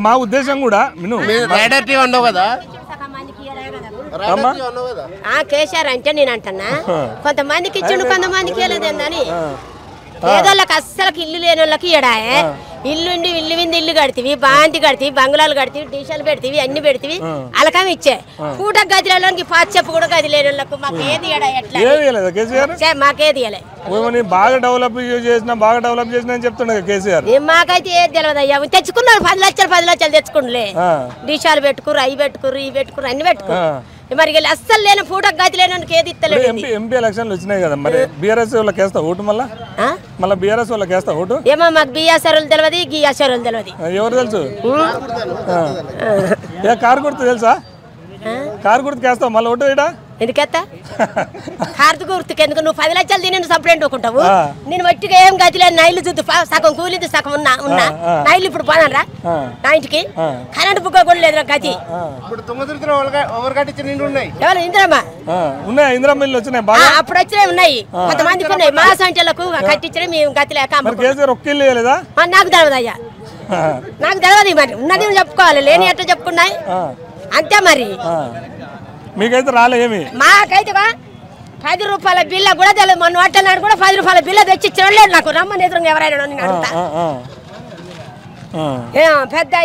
మా ఉద్దేశం కూడా కేసీఆర్ అంటే నేను అంటున్నా కొంతమందికి ఇచ్చిండు కొంతమందికి ఇవ్వలేదని. పేదోళ్ళకి అస్సలకి ఇల్లు లేని వాళ్ళకి ఇయ్యడాయే. ఇల్లుండి ఇల్లు వింది ఇల్లు కడితేవి, బాంతి కడితేవి, బంగ్లాలు కడితేవి, డిషాలు పెడితేవి, అన్ని పెడితేవి. అలకం ఇచ్చే పూట గదిలోకి పాతి చెప్పు కూడా గది లేని వాళ్ళకు మాకేది మాకేది బాగా డెవలప్ చేసిన అని చెప్తుండే కేసీఆర్. మాకైతే ఏది తెలియదు అయ్యా. తెచ్చుకున్నారు 10 లక్షలు తెచ్చుకుండలే. డిషాలు పెట్టుకురు, అవి పెట్టుకురు, ఇవి పెట్టుకురు, అన్ని పెట్టుకురు. మరి అస్సలు లేని పూట గది లేని ఏది ఇస్తలేదు. ఎంపీ ఎలక్షన్లు వచ్చినాయి కదా, మరి బీఆర్ఎస్ వాళ్ళకి వేస్తా ఓటు? మళ్ళీ బీఆర్ఎస్ వాళ్ళకి వేస్తా ఓటు? ఏమో మాకు బీఆర్ఎస్ తెలియదు, గీఆర్ఎస్ తెలియదు. ఎవరు తెలుసు? కారు గుర్తు తెలుసా? కారు గుర్తుకి వేస్తావు మళ్ళీ ఓటు? ఇడా ఎందుకెత్తా కార్తు గుర్తుకు ఎందుకు? నువ్వు 10 లక్షలు తిని సపరేట్ ఒక్కుంటావు. నేను మట్టిగా ఏం గతి లేదు. నైళ్ళు చూద్దు సగం కూలింది సగం ఉన్నా నైళ్ళు ఇప్పుడు పోనారా నా ఇంటికి? కరెంట్ బుక్ కూడా లేదు గతి. ఎవరు ఇందిరమ్మా అప్పుడు వచ్చినాయి ఉన్నాయి, కొంతమందికి ఉన్నాయి. మా సంఖ్యలకు కట్టించిన మేము గతి లేక నాకు తెలియదు అయ్యా, నాకు తెలియదు. మరి ఉన్నది చెప్పుకోవాలి, లేని ఎట్లా చెప్పుకున్నాయి అంతే. మరి మీకైతే రాలేమి? మాకైతే 10 రూపాయల బిల్ల కూడా తెలియదు. మొన్న అట్టన్నాడు కూడా 10 రూపాయల బిల్ల తెచ్చి ఇచ్చిన నాకు రమ్మని ఎదురు ఎవరైనా పెద్ద.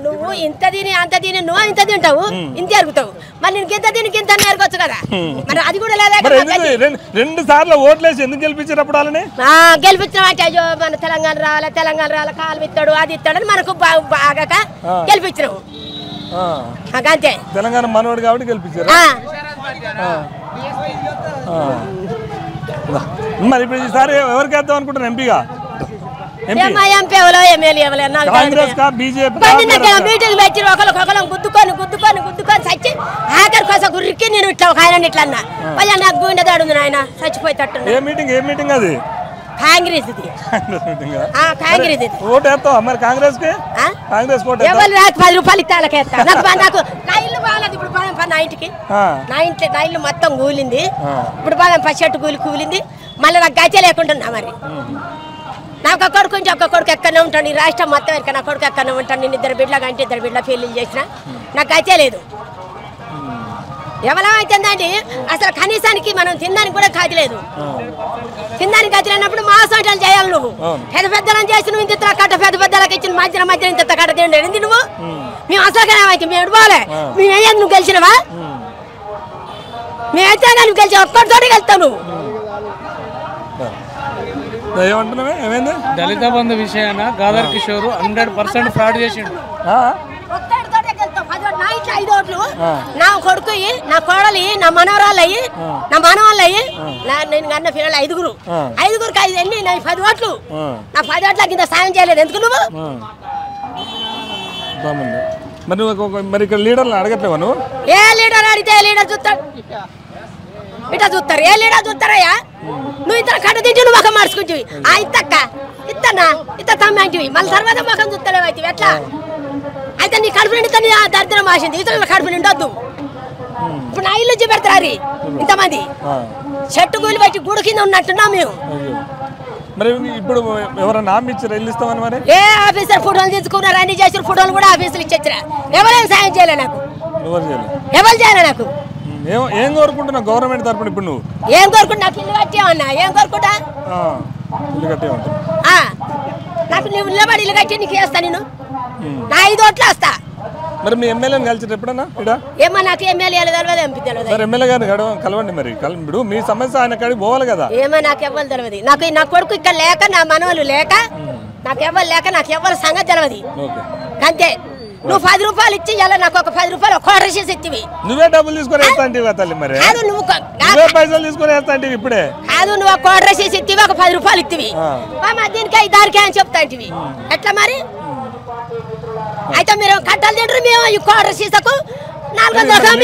నువ్వు ఇంత తిని అంత తిని నువ్వు ఇంత తింటావు, ఇంత ఎరుగుతావు. మరి నేను ఇంత తిని ఇంత ఎరగొచ్చు కదా. మరి అది కూడా లేదా? 2 సార్లు ఓట్లేసి ఎందుకు గెలిపించినప్పుడు వాళ్ళని? గెలిపించిన అంటే అయ్యో మన తెలంగాణ రావాలి కాలు ఇస్తాడు అది ఇస్తాడని మనకు బాగా గెలిపించినావు అంతే. తెలంగాణ మనోడు కాబట్టి గెలిపించారు. మరి ఇప్పుడు ఈసారి ఎవరికి వేద్దాం అనుకుంటారు ఎంపీగా? మీటింగ్ పెట్టి ఒకరు గుద్దుకొని చచ్చి ఆఖరి కోసం గుర్రికి నేను ఇట్లా ఒక ఆయన ఇట్లా అన్నా వాళ్ళ నాకు గుండె దాడుంది ఆయన చచ్చిపోయేటట్టు. ఏ మీటింగ్ అది? కాంగ్రెస్ ఎవరు 10 రూపాయలు ఇస్తాలకేస్తా. నాకు నా ఇల్లు బాగాలేదు ఇప్పుడు. నా ఇంటికి నా ఇల్లు మొత్తం కూలింది ఇప్పుడు. బాగా 10 షర్టు కూలింది. మళ్ళీ నాకు గచ్చే లేకుంటున్నా. మరి నాకు ఒక కొడుకు ఉంటే ఒక కొడుకు ఎక్కడనే ఉంటాను. ఈ రాష్ట్రం మొత్తం ఎక్కడ నా కొడుకు ఎక్కడనే ఉంటాను. నేను 2 బిడ్డలు అంటే 2 బిడ్డల పెళ్లి చేసిన నాకు గచ్చే లేదు. ఎవరో అవుతుందండి అసలు కనీసానికి మనం తినడానికి కూడా గతి లేదు. తినడానికి గతి లేనప్పుడు మా సొంటలు చేయాలి. నువ్వు పెద్దలను చేసి నువ్వు ఇంత కట్ట పెద్దలకు ఇచ్చిన మధ్య ఇంత కట్ట తిండి నువ్వు. మేము అసలు అయితే మేము పోలే. మేమేం నువ్వు గెలిచినవా? మేమైతే నువ్వు గెలిచి ఒక్కడితోటి గెలుస్తావు నువ్వు. దళిత బంధు విషయాన గాదర్ కిషోర్ 100% ఫ్రాడ్ చేసిండు. నా 5 ఓట్లు నా కొడుకు, నా కోడలి, నా మనవరాళ్ళు అయ్యి, నా మనవాళ్ళు అయ్యి, నేను కన్న పిల్లలు 5గురు 5గురికి 5 ఎన్ని? నా 10 ఓట్లు. నా 10 ఓట్ల కింద సాయం చేయలేదు ఎందుకు నువ్వు? మరి ఇక్కడ లీడర్లు అడగట్లేవా నువ్వు? ఏ లీడర్ అడిగితే లీడర్ చూస్తాడు, ఇట్లా చూస్తారు. ఏ లీడర్ చూస్తారయ్యా? నువ్వు ఇంత కట్ట తింటే నువ్వు ముఖం మార్చుకుంటావి. ఇత్తక్క ఇత్తనా ఇత్త తమ్మి అంటివి మళ్ళీ తర్వాత ముఖం చూస్తాడు. అయితే ఎట్లా అయితే నీ కడుపు నిండి దరిద్రం మాసింది. ఇతరుల కడుపు నిండొద్దు. ఇప్పుడు నా ఇల్లు చూపెడతారు ఇంతమంది. చెట్టు కూలి బట్టి గుడి కింద ఉన్నట్టున్నాం మేము. మరి ఇప్పుడు ఎవరైనా ఇచ్చారు ఇల్లు ఇస్తామని? మరి ఏ ఆఫీసర్ ఫోటోలు తీసుకున్నారు, అన్ని చేసిన ఫోటోలు కూడా ఆఫీసులు ఇచ్చేచ్చరా? ఎవరేం సాయం చేయలే నాకు. ఎవరు చేయలే నాకు. ఏం కోరుకుంటున్నావు గవర్నమెంట్ తరపున? ఇప్పుడు నువ్వు ఏం కోరుకుంటా? నాకు ఇల్లు కట్టామన్నా. ఏం కోరుకుంటా? ఇల్లు కట్టేమంటా? నాకు నువ్వు నిలబడి ఇల్లు కట్టి నీకు వేస్తా. నేను నా 5 ఓట్లు వేస్తా. మరి మీ ఎమ్మెల్యేని కలిసి ఎప్పుడన్నా ఇక్కడ ఏమో నాకు ఎమ్మెల్యే తెలియదు ఎంపీ తెలియదు సార్ ఎమ్మెల్యే గారిని కలవండి మరి ఇప్పుడు మీ సమస్య ఆయన కాడికి పోవాలి కదా ఏమో నాకు ఎవ్వరు తెలియదు నాకు నా కొడుకు ఇక్కడ లేక నా మనవలు లేక నాకు ఎవ్వరు లేక నాకు ఎవ్వరు సంగతి తెలియదు అంతే నువ్వు 10 రూపాయలు ఇచ్చి ఇలా నాకు ఒక 10 రూపాయలు క్వార్టర్ చేసి ఇచ్చివి నువ్వే డబ్బులు తీసుకొని వేస్తాంటివి తల్లి మరి కాదు నువ్వు పైసలు తీసుకొని వేస్తాంటివి ఇప్పుడే కాదు నువ్వు ఒక క్వార్టర్ చేసి ఇచ్చివి ఒక 10 రూపాయలు ఇచ్చివి దీనికి దానికి అని చెప్తాంటివి ఎట్లా మరి అయితే మీరు కట్టలు తింటారు మేము ఈ క్వార్టర్ సీసకు 400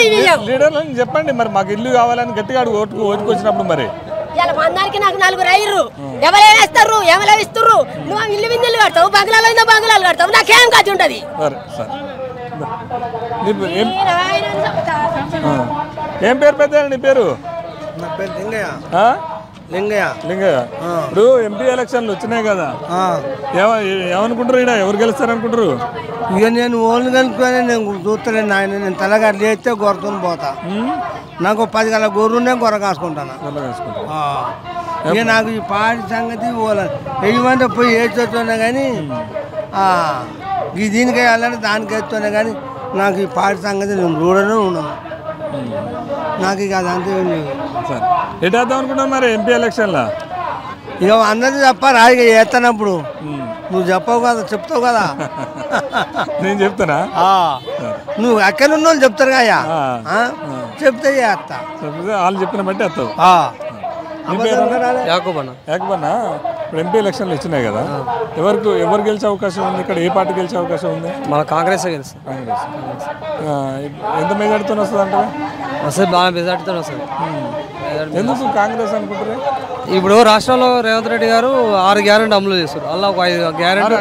లీడర్లను చెప్పండి మరి మాకు ఇల్లు కావాలని గట్టిగా ఓటుకొచ్చినప్పుడు మరి ఇలా మందానికి నాకు 4 అయ్యారు ఎవరు వేస్తారు ఎవరు ఇస్తారు నువ్వు ఇల్లు విందులు కడతావు బంగ్లాలు కడతావు నాకేం కాదు ఉంటది ఏం పేరు పెద్ద నీ పేరు నా పేరు లింగయ్య లింగయ్య లింగయ్య ఇప్పుడు ఎంపీ ఎలక్షన్లు వచ్చినాయి కదా ఏమనుకుంటారు ఇక్కడ ఎవరు గెలుస్తారు అనుకుంటారు ఇక నేను ఓన్లు కనుక్కొని నేను చూస్తలేను ఆయన నేను తలగారు లేస్తే గొర్రెతో పోతా నాకు 10 గల గొర్రెనే గొర్రె కాసుకుంటాను ఇక నాకు ఈ పాడి సంగతి ఏమంటే పోయి ఏడ్చుతున్నా కానీ ఈ దీనికి వెళ్ళాలి దానికి వేస్తున్నా కానీ నాకు ఈ పాడి సంగతి నేను రూడనే ఉన్నాను నాకు ఇక అదంతా ఏం లేదు ఎటు వేద్దాం అనుకుంటాను మరి ఎంపీ ఎలక్షన్లో ఇక అందరినీ చెప్పారా ఇక వేస్తానప్పుడు నువ్వు చెప్పవు కదా చెప్తావు కదా నేను చెప్తానా నువ్వు ఎక్కడ ఉన్న వాళ్ళు చెప్తారు కదా చెప్తే చేస్తా వాళ్ళు చెప్పిన బట్టి వేస్తావు యాకూబన్నా ఇప్పుడు ఎంపీ ఎలక్షన్లు వచ్చినాయి కదా ఎవరు గెలిచే అవకాశం ఉంది ఇక్కడ ఏ పార్టీ గెలిచే అవకాశం ఉంది మన కాంగ్రెస్ గెలుస్తుంది ఎంత మెజార్టీతో వస్తుంది అంటే వస్తుంది బాగా మెజార్టీతో వస్తుంది ఎందుకు కాంగ్రెస్ అనుకుంటారు ఇప్పుడు రాష్ట్రంలో రేవంత్ రెడ్డి గారు 6 గ్యారెంటీ అమలు చేస్తారు అలా ఒక 5 గ్యారెంటీ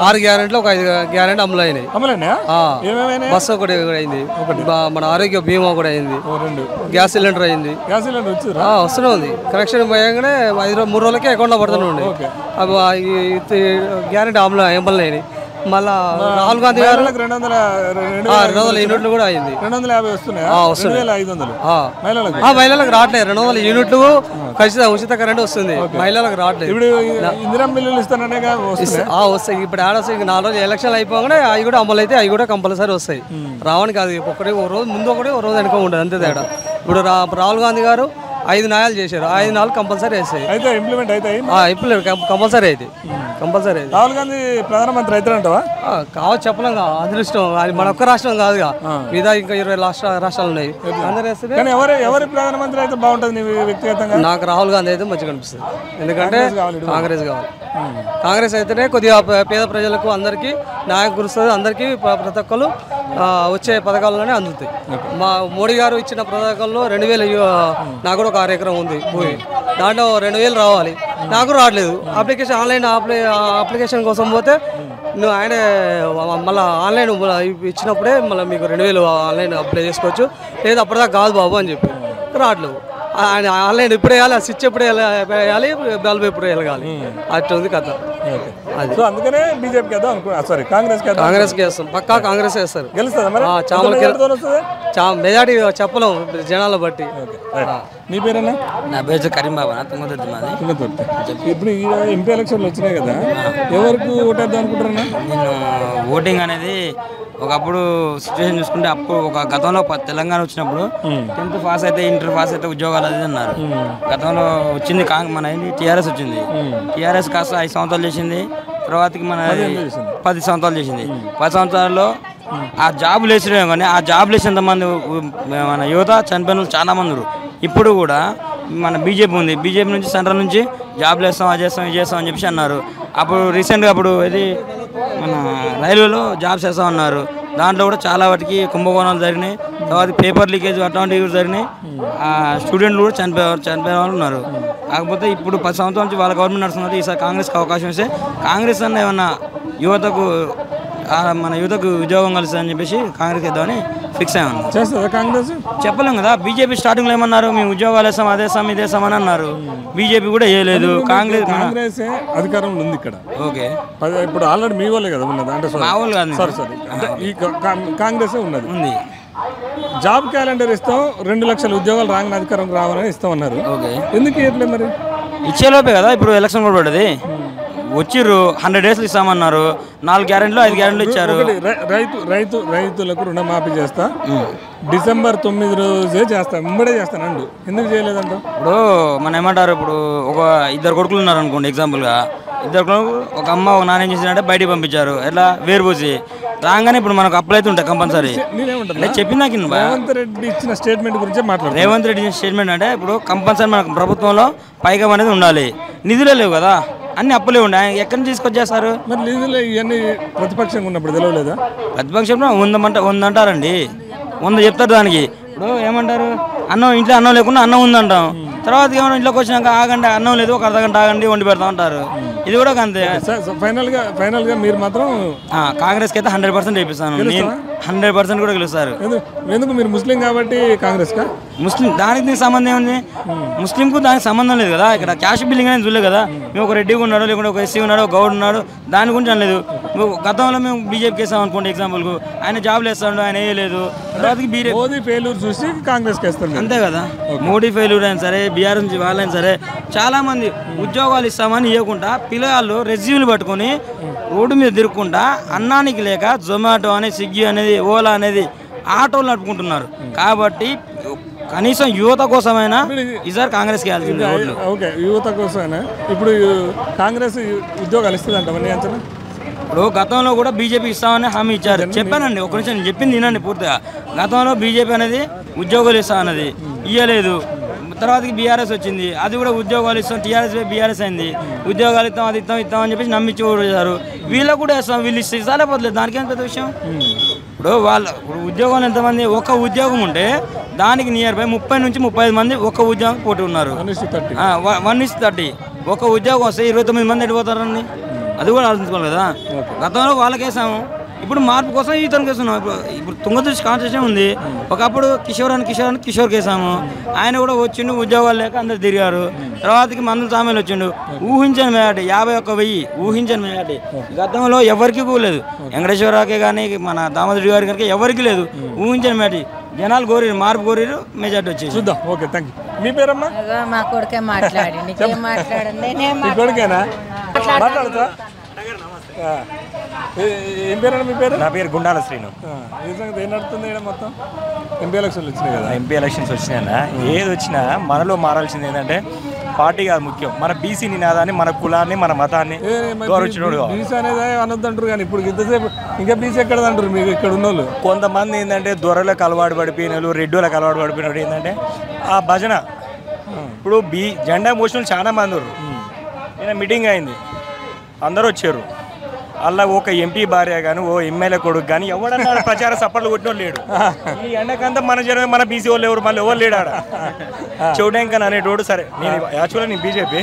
6 గ్యారెంటీలో ఒక 5 గ్యారెంటీ అమలు అయినాయి బస్సు ఒకటి అయింది మన ఆరోగ్య బీమా కూడా అయింది గ్యాస్ సిలిండర్ అయింది వస్తూనే ఉంది కనెక్షన్ పోయాగానే 3 రోజులకే అకౌంట్లో పడుతూనే ఉండే గ్యారెంటీ అమలు అయినాయి మళ్ళా రాహుల్ గాంధీ గారు 200 యూనిట్లు కూడా అయింది 250 మహిళలకు రావట్లేదు 200 యూనిట్లు ఖచ్చితంగా ఉచిత కరెంట్ వస్తుంది మహిళలకు రావట్లేదు వస్తాయి ఇప్పుడు ఆడొస్తాయి 4 రోజులు ఎలక్షన్లు అయిపోగానే అవి కూడా అమలు అయితే అవి కూడా కంపల్సరీ వస్తాయి రావని కాదు ఒకటి ఒక రోజు ముందు ఒకటి ఒక రోజు వెనక ఉంటుంది అంతే తేడా ఇప్పుడు రాహుల్ గాంధీ గారు 5 న్యాయాలు చేశారు 5 నాలుగు కంపల్సరీ వేస్తాయి అయితే ఇంప్లిమెంట్ అవుతాయి కంపల్సరీ అయితే కంపల్సరీ రాహుల్ గాంధీ ప్రధానమంత్రి అవుతారంటవా కావచ్చు చెప్పలేం అదృష్టం అది మన ఒక్క రాష్ట్రం కాదుగా మీద ఇంకా 20 రాష్ట్రాలు ఉన్నాయి ఎవరి ప్రధానమంత్రి అయితే బాగుంటుంది వ్యక్తిగతంగా నాకు రాహుల్ గాంధీ అయితే మంచిగా అనిపిస్తుంది ఎందుకంటే కాంగ్రెస్ కావాలి కాంగ్రెస్ అయితేనే కొద్దిగా పేద ప్రజలకు అందరికీ న్యాయం కురుస్తుంది అందరికీ ప్రతి ఒక్కరు వచ్చే పథకాలలోనే అందుతాయి మా మోడీ గారు ఇచ్చిన పథకాల్లో 2000 నాకు కూడా ఒక 6 ఎకరం ఉంది భూమి దాంట్లో 2000 రావాలి నాకు రావట్లేదు ఆన్లైన్ అప్లికేషన్ కోసం పోతే నువ్వు ఆయన మళ్ళీ ఆన్లైన్ ఇచ్చినప్పుడే మళ్ళీ మీకు 2000 ఆన్లైన్ అప్లై చేసుకోవచ్చు లేదు అప్పటిదాకా కాదు బాబు అని చెప్పి రావట్లేదు ఆన్లైన్ ఎప్పుడు వేయాలి స్విచ్ ఎప్పుడు వేయాలి బల్బ్ ఎప్పుడు వెళ్ళగాలి అట్లా ఉంది కథ సో అందుకనే బీజేపీకి వేద్దాం అనుకున్నా సారీ కాంగ్రెస్కి వేస్తాం పక్కా కాంగ్రెస్ వేస్తారు గెలుస్తుందా మెజార్టీ చెప్పలేం జనాల బట్టి నీ పేరేనా నా పేరు కరీంబాబా తుంగతుర్తి మాది ఇప్పుడు ఎంపీ ఎలక్షన్లు వచ్చినాయి కదా ఎవరికి ఓటేద్దాం అనుకుంటారన్నా నేను ఓటింగ్ అనేది ఒకప్పుడు సిచ్యువేషన్ చూసుకుంటే అప్పుడు ఒక గతంలో తెలంగాణ వచ్చినప్పుడు 10th పాస్ అయితే ఇంటర్ పాస్ అయితే ఉద్యోగాలు అది అన్నారు గతంలో వచ్చింది మన టీఆర్ఎస్ వచ్చింది టీఆర్ఎస్ కాస్త 5 సంవత్సరాలు చేసింది తర్వాతకి మన 10 సంవత్సరాలు చేసింది 10 సంవత్సరాల్లో ఆ జాబులు వేసినా కానీ ఆ జాబులు వేసేంత మంది మన యువత చనిపోయిన చాలా మంది ఉన్నారు ఇప్పుడు కూడా మన బీజేపీ ఉంది బీజేపీ నుంచి సెంట్రల్ నుంచి జాబులు వేస్తాం అది చేస్తాం ఇది చేస్తాం అని చెప్పి అన్నారు అప్పుడు రీసెంట్గా అప్పుడు ఇది మన రైల్వేలో జాబ్స్ వేస్తామన్నారు దాంట్లో కూడా చాలా వాటికి కుంభకోణాలు జరిగినాయి తర్వాత పేపర్ లీకేజ్ అటువంటివి జరిగినాయి స్టూడెంట్లు కూడా చనిపోయే వాళ్ళు ఉన్నారు కాకపోతే ఇప్పుడు 10 సంవత్సరాల నుంచి వాళ్ళ గవర్నమెంట్ నడుస్తున్నారు ఈసారి కాంగ్రెస్కి అవకాశం ఇస్తే కాంగ్రెస్ అన్న ఏమన్నా మన యువతకు ఉద్యోగం కలుస్తుందని చెప్పేసి కాంగ్రెస్ ఇద్దామని ఫిక్స్ అయ్యాను కాంగ్రెస్ చెప్పలేం కదా బీజేపీ స్టార్టింగ్లో ఏమన్నారు మేము ఉద్యోగాలు వేస్తాం అదేస్తాం ఇదేస్తాం అని అన్నారు బీజేపీ కూడా వేయలేదు కాంగ్రెస్ అధికారంలో ఉంది ఇక్కడ ఓకే ఇప్పుడు ఆల్రెడీ మీ వాళ్ళే కదా ఉన్నది అంటే మా వాళ్ళు కాదు ఈ కాంగ్రెస్ ఉంది జాబ్ క్యాలెండర్ ఇస్తాం 2 లక్షల ఉద్యోగాలు రాగానే అధికారం రావాలని ఇస్తామన్నారు ఎందుకు ఇవ్వట్లేదు మరి ఇచ్చేలోపే కదా ఇప్పుడు ఎలక్షన్ కూడా పడ్డది వచ్చిర్రు 100 డేస్లు ఇస్తామన్నారు 4 గ్యారెంటీలు 5 గ్యారెంటీలు ఇచ్చారు. రైతులకు రుణమాఫీ చేస్తా డిసెంబర్ 9 రోజే చేస్తా, ముంబడే చేస్తానండు, ఎందుకు చేయలేదంట? ఇప్పుడు మనం ఏమంటారు, ఇప్పుడు ఒక 2 కొడుకులు ఉన్నారు అనుకోండి ఎగ్జాంపుల్గా, 2 కొడుకులు ఒక అమ్మ ఒక నాన్న ఏం చేసినట్టే బయటికి పంపించారు, ఎట్లా వేరుపోసి రాగానే ఇప్పుడు మనకు అప్పులు అయితే ఉంటాయి కంపల్సరీ. చెప్పింది నాకు రేవంత్ రెడ్డి ఇచ్చిన స్టేట్మెంట్ గురించి మాట్లాడు. రేవంత్ రెడ్డి ఇచ్చిన స్టేట్మెంట్ అంటే ఇప్పుడు కంపల్సరీ మనకు ప్రభుత్వంలో పైకం అనేది ఉండాలి, నిధులే లేవు కదా, అన్ని అప్పులే ఉండే, ఎక్కడి నుంచి తీసుకొచ్చేస్తారు? మరి నిధులు ఇవన్నీ ప్రతిపక్షంగా ఉన్నప్పుడు తెలియలేదా? ప్రతిపక్షంలో 100 అంటారండి, 100 చెప్తారు దానికి. ఇప్పుడు ఏమంటారు, అన్నం ఇంట్లో అన్నం లేకుండా అన్నం ఉందంటాం, తర్వాత ఏమైనా ఇంట్లోకి వచ్చినాక ఆగండి అన్నం లేదు ఒక అర్ధగంట ఆగండి వండి పెడతాం అంటారు. ఇది కూడా అంతే. ఫైనల్గా మీరు మాత్రం కాంగ్రెస్కి అయితే 100% వేపిస్తాను, 100% కూడా గెలుస్తారు. ఎందుకు? మీరు ముస్లిం కాబట్టి కాంగ్రెస్ ముస్లిం దానికి సంబంధం ఏముంది? ముస్లింకు దానికి సంబంధం లేదు కదా, ఇక్కడ క్యాష్ బిల్లింగ్ అనేది చూడలేదు కదా. మేము ఒక రెడ్డి ఉన్నాడు, లేకుంటే ఒక ఎస్సీ ఉన్నాడు, ఒక గౌడ్ ఉన్నాడు, దాని గురించి అనలేదు. గతంలో మేము బీజేపీకి వేసాం అనుకోండి ఎగ్జాంపుల్కు, ఆయన జాబ్లు వేస్తాడు, ఆయన వేయలేదు. మోదీ ఫెయిల్యూర్ చూసి కాంగ్రెస్కి వేస్తాం అంతే కదా. మోడీ ఫెయిల్యూర్ అయినా సరే, బీఆర్ నుంచి వాళ్ళైనా సరే, చాలా మంది ఉద్యోగాలు ఇస్తామని ఇవ్వకుండా పిల్లలు రెజ్యూమ్లు పట్టుకొని రోడ్డు మీద తిరుగుకుంటా అన్నానికి లేక జొమాటో అనేది, స్విగ్గీ అనేది, ఓలా అనేది ఆటోలు నడుపుకుంటున్నారు. కాబట్టి కనీసం యువత కోసమైనా ఈసారి కాంగ్రెస్కి వెళ్ళాల్సింది. ఓకే, యువత కోసమైనా ఇప్పుడు కాంగ్రెస్ ఉద్యోగాలు ఇస్తుంది అంటామని అంచనా? ఇప్పుడు గతంలో కూడా బీజేపీ ఇస్తామని హామీ ఇచ్చారు. చెప్పానండి, ఒక నిమిషం నేను చెప్పింది వినండి పూర్తిగా. గతంలో బీజేపీ అనేది ఉద్యోగాలు ఇస్తా అన్నది, ఇవ్వలేదు. తర్వాతకి బీఆర్ఎస్ వచ్చింది, అది కూడా ఉద్యోగాలు ఇస్తాం, టీఆర్ఎస్ బీఆర్ఎస్ అయింది, ఉద్యోగాలు ఇస్తాం, అది ఇస్తాం అని చెప్పేసి నమ్మించి ఓడిచారు. వీళ్ళకు కూడా ఇస్తాం, వీళ్ళు ఇస్తే చాలా పర్లేదు, దానికేం పెద్ద విషయం. ఇప్పుడు ఇప్పుడు ఉద్యోగాలు ఎంతమంది, ఒక ఉద్యోగం ఉంటే దానికి నియర్ బై 30 నుంచి 35 మంది ఒక ఉద్యోగం పోటీ ఉన్నారు. 1:30 ఒక ఉద్యోగం వస్తే 29 మంది ఎడిపోతారండి, అది కూడా ఆలోచించుకోవాలి కదా. గతంలో వాళ్ళకేసాము, ఇప్పుడు మార్పు కోసం ఇతనికి వేస్తున్నాం. ఇప్పుడు తుంగతుర్తి కాన్స్టిట్యూషన్ ఉంది, ఒకప్పుడు కిషోర్కి వేసాము, ఆయన కూడా వచ్చిండు, ఉద్యోగాలు లేక అందరు తిరిగారు. తర్వాతకి మందులు సామాన్లు వచ్చిండు, ఊహించని మేటి 51,000 ఊహించని మేటి. గతంలో ఎవరికి లేదు, వెంకటేశ్వరరావుకే కానీ మన దామోదర్ గారి కనుక ఎవరికి లేదు, ఊహించని మేటి. జనాలు కోరిరు, మార్పు కోరిరు, మెజార్టీ వచ్చేసి. చూద్దాం. Okay, thank you. మీ పేరమ్మా? మా కొడుకే మాట్లాడి కొడుకేనా మాట్లాడుతా? ఏం పేరు? మీ పేరు? నా పేరు గుండాల శ్రీను. ఏం నడుతుంది మొత్తం? ఎంపీ ఎలక్షన్లు వచ్చినాయి కదా. ఎంపీ ఎలక్షన్స్ వచ్చినాయన్న, ఏది వచ్చినా మనలో మారాల్సింది ఏంటంటే పార్టీ కాదు ముఖ్యం, మన బీసీ నినాదాన్ని, మన కులాన్ని, మన మతాన్ని గౌరవించడం. బీసీ అనేది అనొద్దంటారు కానీ ఇప్పుడు ఇంతసేపు ఇంకా బీసీ ఎక్కడ అంటారు మీకు ఇక్కడ ఉన్న వాళ్ళు? కొంతమంది ఏంటంటే దొరలకు అలవాటు పడిపోయిన వాళ్ళు, రెడ్డులకు అలవాటు పడిపోయిన వాళ్ళు ఏంటంటే ఆ భజన. ఇప్పుడు జెండా మోసిన చాలా మంది ఉన్నారు. ఈయన మీటింగ్ అయింది, అందరూ వచ్చారు, అలా ఒక ఎంపీ భార్య కానీ ఓ ఎమ్మెల్యే కొడుకు కానీ ఎవడన్నా ప్రచార సప్పట్లు కొట్టిన లేడు. ఈ ఎండకంతా మన జనమే, మన బీసీ వాళ్ళు ఎవరు, మళ్ళీ ఎవరు లేడు ఆడ. చెవుటెంకన్ అనేటోడు, సరే నేను యాక్చువల్గా నేను బీజేపీ,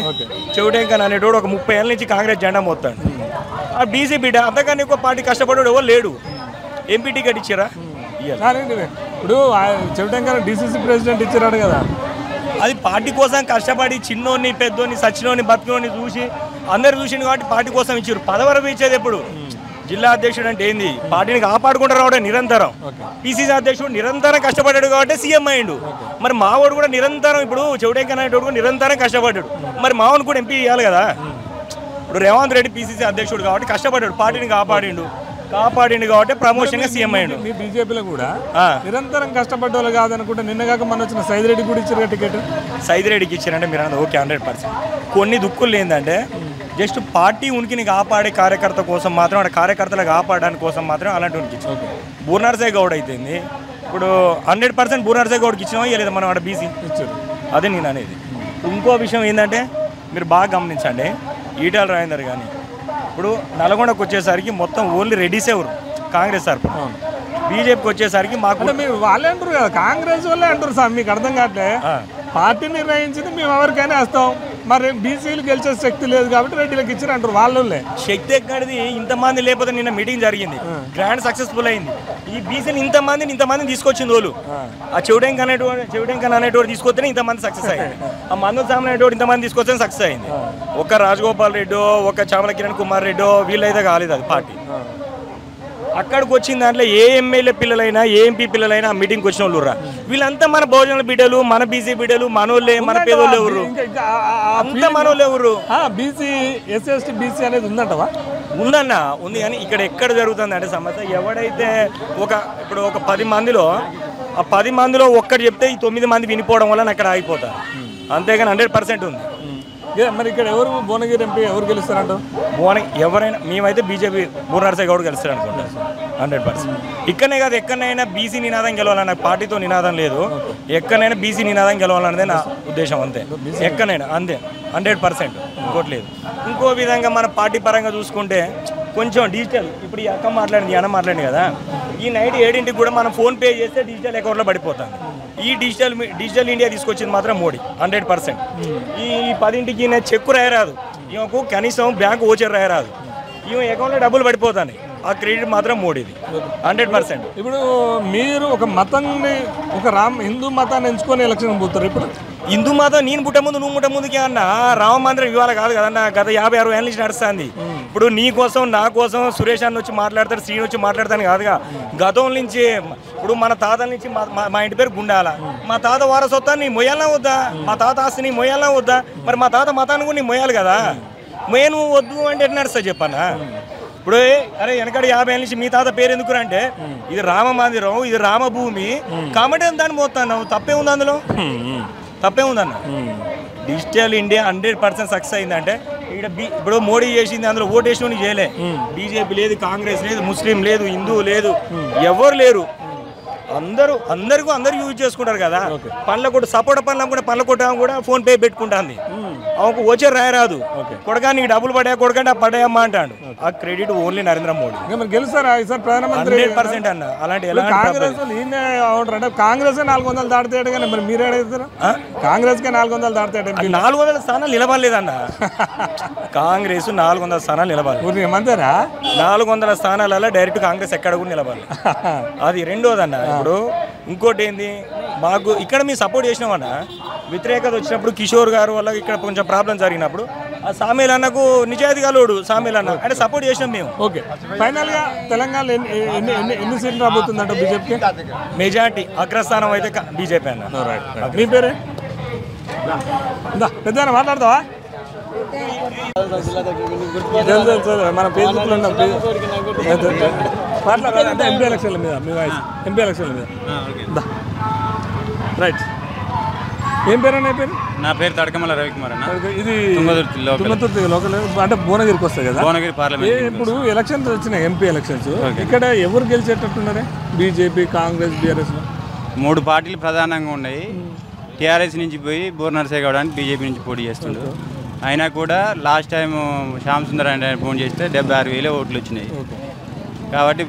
చెవుటెంకన్ అనేటోడు ఒక 30 ఏళ్ళ నుంచి కాంగ్రెస్ జెండా మోస్తాడు. ఆ బీసీ బిడ్డ, అంతకన్నా ఎక్కువ పార్టీ కష్టపడాడు ఎవరు లేడు. ఎంపీ టికెట్ ఇచ్చారా? ఇప్పుడు చెవుటెంకన్ డీసీసీ ప్రెసిడెంట్ ఇచ్చారు కదా, అది పార్టీ కోసం కష్టపడి చిన్నోని పెద్దోని సచ్చినోని బతికినోని చూసి అందరు చూసిండు కాబట్టి పార్టీ కోసం ఇచ్చారు. పదవరకు ఇచ్చేది ఎప్పుడు? జిల్లా అధ్యక్షుడు అంటే ఏంది, పార్టీని కాపాడుకుంటూ రావడం నిరంతరం. పిసిసి అధ్యక్షుడు నిరంతరం కష్టపడ్డాడు కాబట్టి సీఎం అయ్యిండు. మరి మావాడు కూడా నిరంతరం, ఇప్పుడు చెవుటెంకన్ అనేటోడు కూడా నిరంతరం కష్టపడ్డాడు, మరి మావాడిని కూడా ఎంపీ ఇవ్వాలి కదా. ఇప్పుడు రేవంత్ రెడ్డి పిసిసి అధ్యక్షుడు కాబట్టి కష్టపడ్డాడు, పార్టీని కాపాడిండు కాబట్టి ప్రమోషన్ గా సీఎం అయ్యాడు. మీ బీజేపీలో కూడా నిరంతరం కష్టపడ్డ వాళ్ళు కాదనుకుంటే నిన్నగాక మన వచ్చిన సైదిరెడ్డి కూడా ఇచ్చారు టికెట్. సైదిరెడ్డికి ఇచ్చారంటే మీరు అన్నది ఓకే 100%. కొన్ని దుక్కులు ఏంటంటే జస్ట్ పార్టీ ఉనికిని కాపాడే కార్యకర్త కోసం మాత్రం, అక్కడ కార్యకర్తలు కాపాడడానికి కోసం మాత్రం అలాంటి ఉనికి ఇచ్చాం. బూర్నర్సే గౌడ్ అయితేంది, ఇప్పుడు 100% బూర్నర్సే గౌడ్కి ఇచ్చినామో లేదా మనం అక్కడ బీసీ ఇచ్చారు, అదే నేను అనేది. ఇంకో విషయం ఏంటంటే మీరు బాగా గమనించండి, ఈటెల రాజేందర్ కానీ ఇప్పుడు నల్గొండకు వచ్చేసరికి మొత్తం ఓన్లీ రెడ్డిసే ఎవరు కాంగ్రెస్ తరఫున, బీజేపీకి వచ్చేసరికి మాకు వాళ్ళే అంటారు కదా, కాంగ్రెస్ వాళ్ళే అంటారు సార్. మీకు అర్థం కావట్లే, పార్టీ నిర్ణయించింది మేము ఎవరికైనా వేస్తాం, మరి బీసీలు గెలిచే శక్తి లేదు కాబట్టి రెడ్డిలకు ఇచ్చారు అంటారు వాళ్ళే. శక్తి ఎక్కడిది? ఇంతమంది లేకపోతే నిన్న మీటింగ్ జరిగింది, గ్రాండ్ సక్సెస్ఫుల్ అయింది. ఈ బీసీలు ఇంతమందిని తీసుకొచ్చింది వాళ్ళు. ఆ చెవుటెంకన్ అనేటోడు తీసుకొస్తేనే ఇంతమంది సక్సెస్ అయింది. ఆ మందు సామాన్ అనేటోడు ఇంతమంది తీసుకొస్తేనే సక్సెస్ అయింది. ఒక రాజగోపాల్ రెడ్డో, ఒక చామల కిరణ్ కుమార్ రెడ్డో వీళ్ళైతే కాలేదు అది పార్టీ. అక్కడికి వచ్చిన దాంట్లో ఏ ఎమ్మెల్యే పిల్లలైనా, ఏ ఎంపీ పిల్లలైనా ఆ మీటింగ్కి వచ్చిన వాళ్ళు రా, వీళ్ళంతా మన భోజనాల బిడ్డలు, మన బీసీ బిడ్డలు, మనోళ్ళే, మన పేదోళ్ళు ఎవరు, అంతా మనోళ్ళు ఎవరు. బీసీ ఎస్సీ ఎస్టీ బీసీ అనేది ఉందంటవా? ఉందన్న ఉంది, కానీ ఇక్కడ ఎక్కడ జరుగుతుంది అంటే సమస్య ఎవడైతే ఇప్పుడు ఒక 10 మందిలో ఆ 10 మందిలో ఒక్కటి చెప్తే ఈ 9 మంది వినిపోవడం వల్ల అక్కడ ఆగిపోతారు, అంతేగాని 100% ఉంది. మరి ఇక్కడ ఎవరు భువనగిరి ఎంపీ ఎవరు గెలుస్తారంట? ఎవరైనా మేమైతే బీజేపీ బూర్నరసయ్య గౌడ్ గెలుస్తారు అనుకుంటారు 100%. ఇక్కడనే కాదు, ఎక్కడైనా బీసీ నినాదం గెలవాలన్న పార్టీతో నినాదం లేదు, ఎక్కడైనా బీసీ నినాదం గెలవాలన్నదే నా ఉద్దేశం, అంతే. ఎక్కడైనా అంతే 100%, ఇంకోటి లేదు. ఇంకో విధంగా మన పార్టీ పరంగా చూసుకుంటే కొంచెం డిజిటల్, ఇప్పుడు ఈ అక్క మాట్లాడింది, ఈ అన్న మాట్లాడింది కదా, ఈ నైట్ 7ంటికి కూడా మనం ఫోన్పే చేస్తే డిజిటల్ అకౌంట్లో పడిపోతాం. ఈ డిజిటల్ ఇండియా తీసుకొచ్చింది మాత్రం మోడీ 100%. ఈ 10ంటికి నేను చెక్కు రాయరాదు, ఈమెకు కనీసం బ్యాంకు ఓచర్ రాయరాదు, ఈమె అకౌంట్లో డబ్బులు పడిపోతాయి, ఆ క్రెడిట్ మాత్రం మోడీది 100%. ఇప్పుడు మీరు ఒక మతాన్ని, ఒక హిందూ మతాన్ని ఎంచుకొని ఎలక్షన్ పోతారు. ఇప్పుడు హిందూ మతం నేను పుట్ట ముందు నువ్వు పుట్ట ముందుకే అన్న రామ మందిరం ఇవాళ కాదు కదన్న, గత 50-60 ఏళ్ళ నుంచి నడుస్తుంది. ఇప్పుడు నీ కోసం నా కోసం సురేష్ అన్న వచ్చి మాట్లాడతాడు, శ్రీని వచ్చి మాట్లాడతాను కాదుగా, గతం నుంచి ఇప్పుడు మన తాతల నుంచి మా ఇంటి పేరు గుండాల, మా తాత వారసొత్తాన్ని మొయ్యాలన్నా వద్దా, మా తాత ఆస్తిని మొయ్యాలన్నా వద్దా, మరి మా తాత మతాన్ని కూడా నీ మొయ్యాలి కదా, నువ్వు వద్దు అంటే ఎట్లా నడుస్తా చెప్పన్నా. ఇప్పుడు అరే వెనకడ 50 ఏళ్ళ నుంచి మీ తాత పేరు ఎందుకు అంటే ఇది రామ మందిరం, ఇది రామభూమి కాబట్టి దాన్ని పోతాను, తప్పే ఉంది అందులో, తప్పే ఉందన్న. డిజిటల్ ఇండియా 100% సక్సెస్ అయిందంటే ఇక్కడ ఇప్పుడు మోడీ చేసింది, అందులో ఓటేషన్ చేయలే, బీజేపీ లేదు, కాంగ్రెస్ లేదు, ముస్లిం లేదు, హిందూ లేదు, ఎవరు లేరు, అందరూ యూజ్ చేసుకుంటారు కదా. పనుల కూడా సపోర్ట్ పనులు కూడా పనుల కొట్ట కూడా ఫోన్పే పెట్టుకుంటుంది, ఆమెకు వచ్చే రాయరాదు, కొడగా నీకు డబ్బులు పడ్డా కొడకంటే పడ్డాయమ్మా అంటాడు. ఆ క్రెడిట్ ఓన్లీ నరేంద్ర మోడీ. గెలుస్తారా ఈసారి ప్రధానమంత్రి? 100% అన్న. అలాంటి కాంగ్రెస్ 400 దాటితే కానీ మరి మీరు ఏడవుతారు? కాంగ్రెస్ కే 400 దాటితే 400 స్థానాలు నిలబడలేదన్న. కాంగ్రెస్ 400 స్థానాలు నిలబడలేదు, 400 స్థానాలలో డైరెక్ట్ కాంగ్రెస్ ఎక్కడ కూడా నిలబడలేదు. అది రెండోదన్న. ఇప్పుడు ఇంకోటి ఏంది, మాకు ఇక్కడ మేము సపోర్ట్ చేసినామన్న, వ్యతిరేకత వచ్చినప్పుడు కిషోర్ గారు వల్ల ఇక్కడ కొంచెం ప్రాబ్లం జరిగినప్పుడు ఆ సామీల్ అన్నకు నిజాయితీగాలోడు సామీల్ అన్న అంటే సపోర్ట్ చేసినాం మేము. ఓకే, ఫైనల్ గా తెలంగాణలో ఎన్ని సీట్లు రాబోతుందంట బీజేపీకి? మెజార్టీ అగ్రస్థానం అయితే బీజేపీ అన్న. మీ పేరే పెద్ద మాట్లాడతావా? మన ఫేస్బుక్ లో మాట్లాడాలంటే ఎంపీ ఎలక్షన్ల మీద, మీ వాయిస్ ఎంపీ ఎలక్షన్ల మీద. రైట్, ఏం పేరు అన్న? పేరు నా పేరు తడకమల్ల రవికుమార్ అన్న. ఇది తుంగతుర్తి లోకల్ అంటే భువనగిరికి వస్తాయి కదా, భువనగిరి పార్లమెంట్. ఇప్పుడు ఎలక్షన్స్ వచ్చినాయి, ఎంపీ ఎలక్షన్స్. ఇక్కడ ఎవరు గెలిచేటట్టున్నారే? BJP, Congress, BRS? 3 పార్టీలు ప్రధానంగా ఉన్నాయి. టీఆర్ఎస్ నుంచి పోయి బూర్నరసయ్య గౌడ్ అని బీజేపీ నుంచి పోటీ చేస్తుండ్రు. అయినా కూడా లాస్ట్ టైం శ్యామ్ సుందర్ ఆయన ఫోన్ చేస్తే 76,000 ఓట్లు వచ్చినాయి. కాబట్టి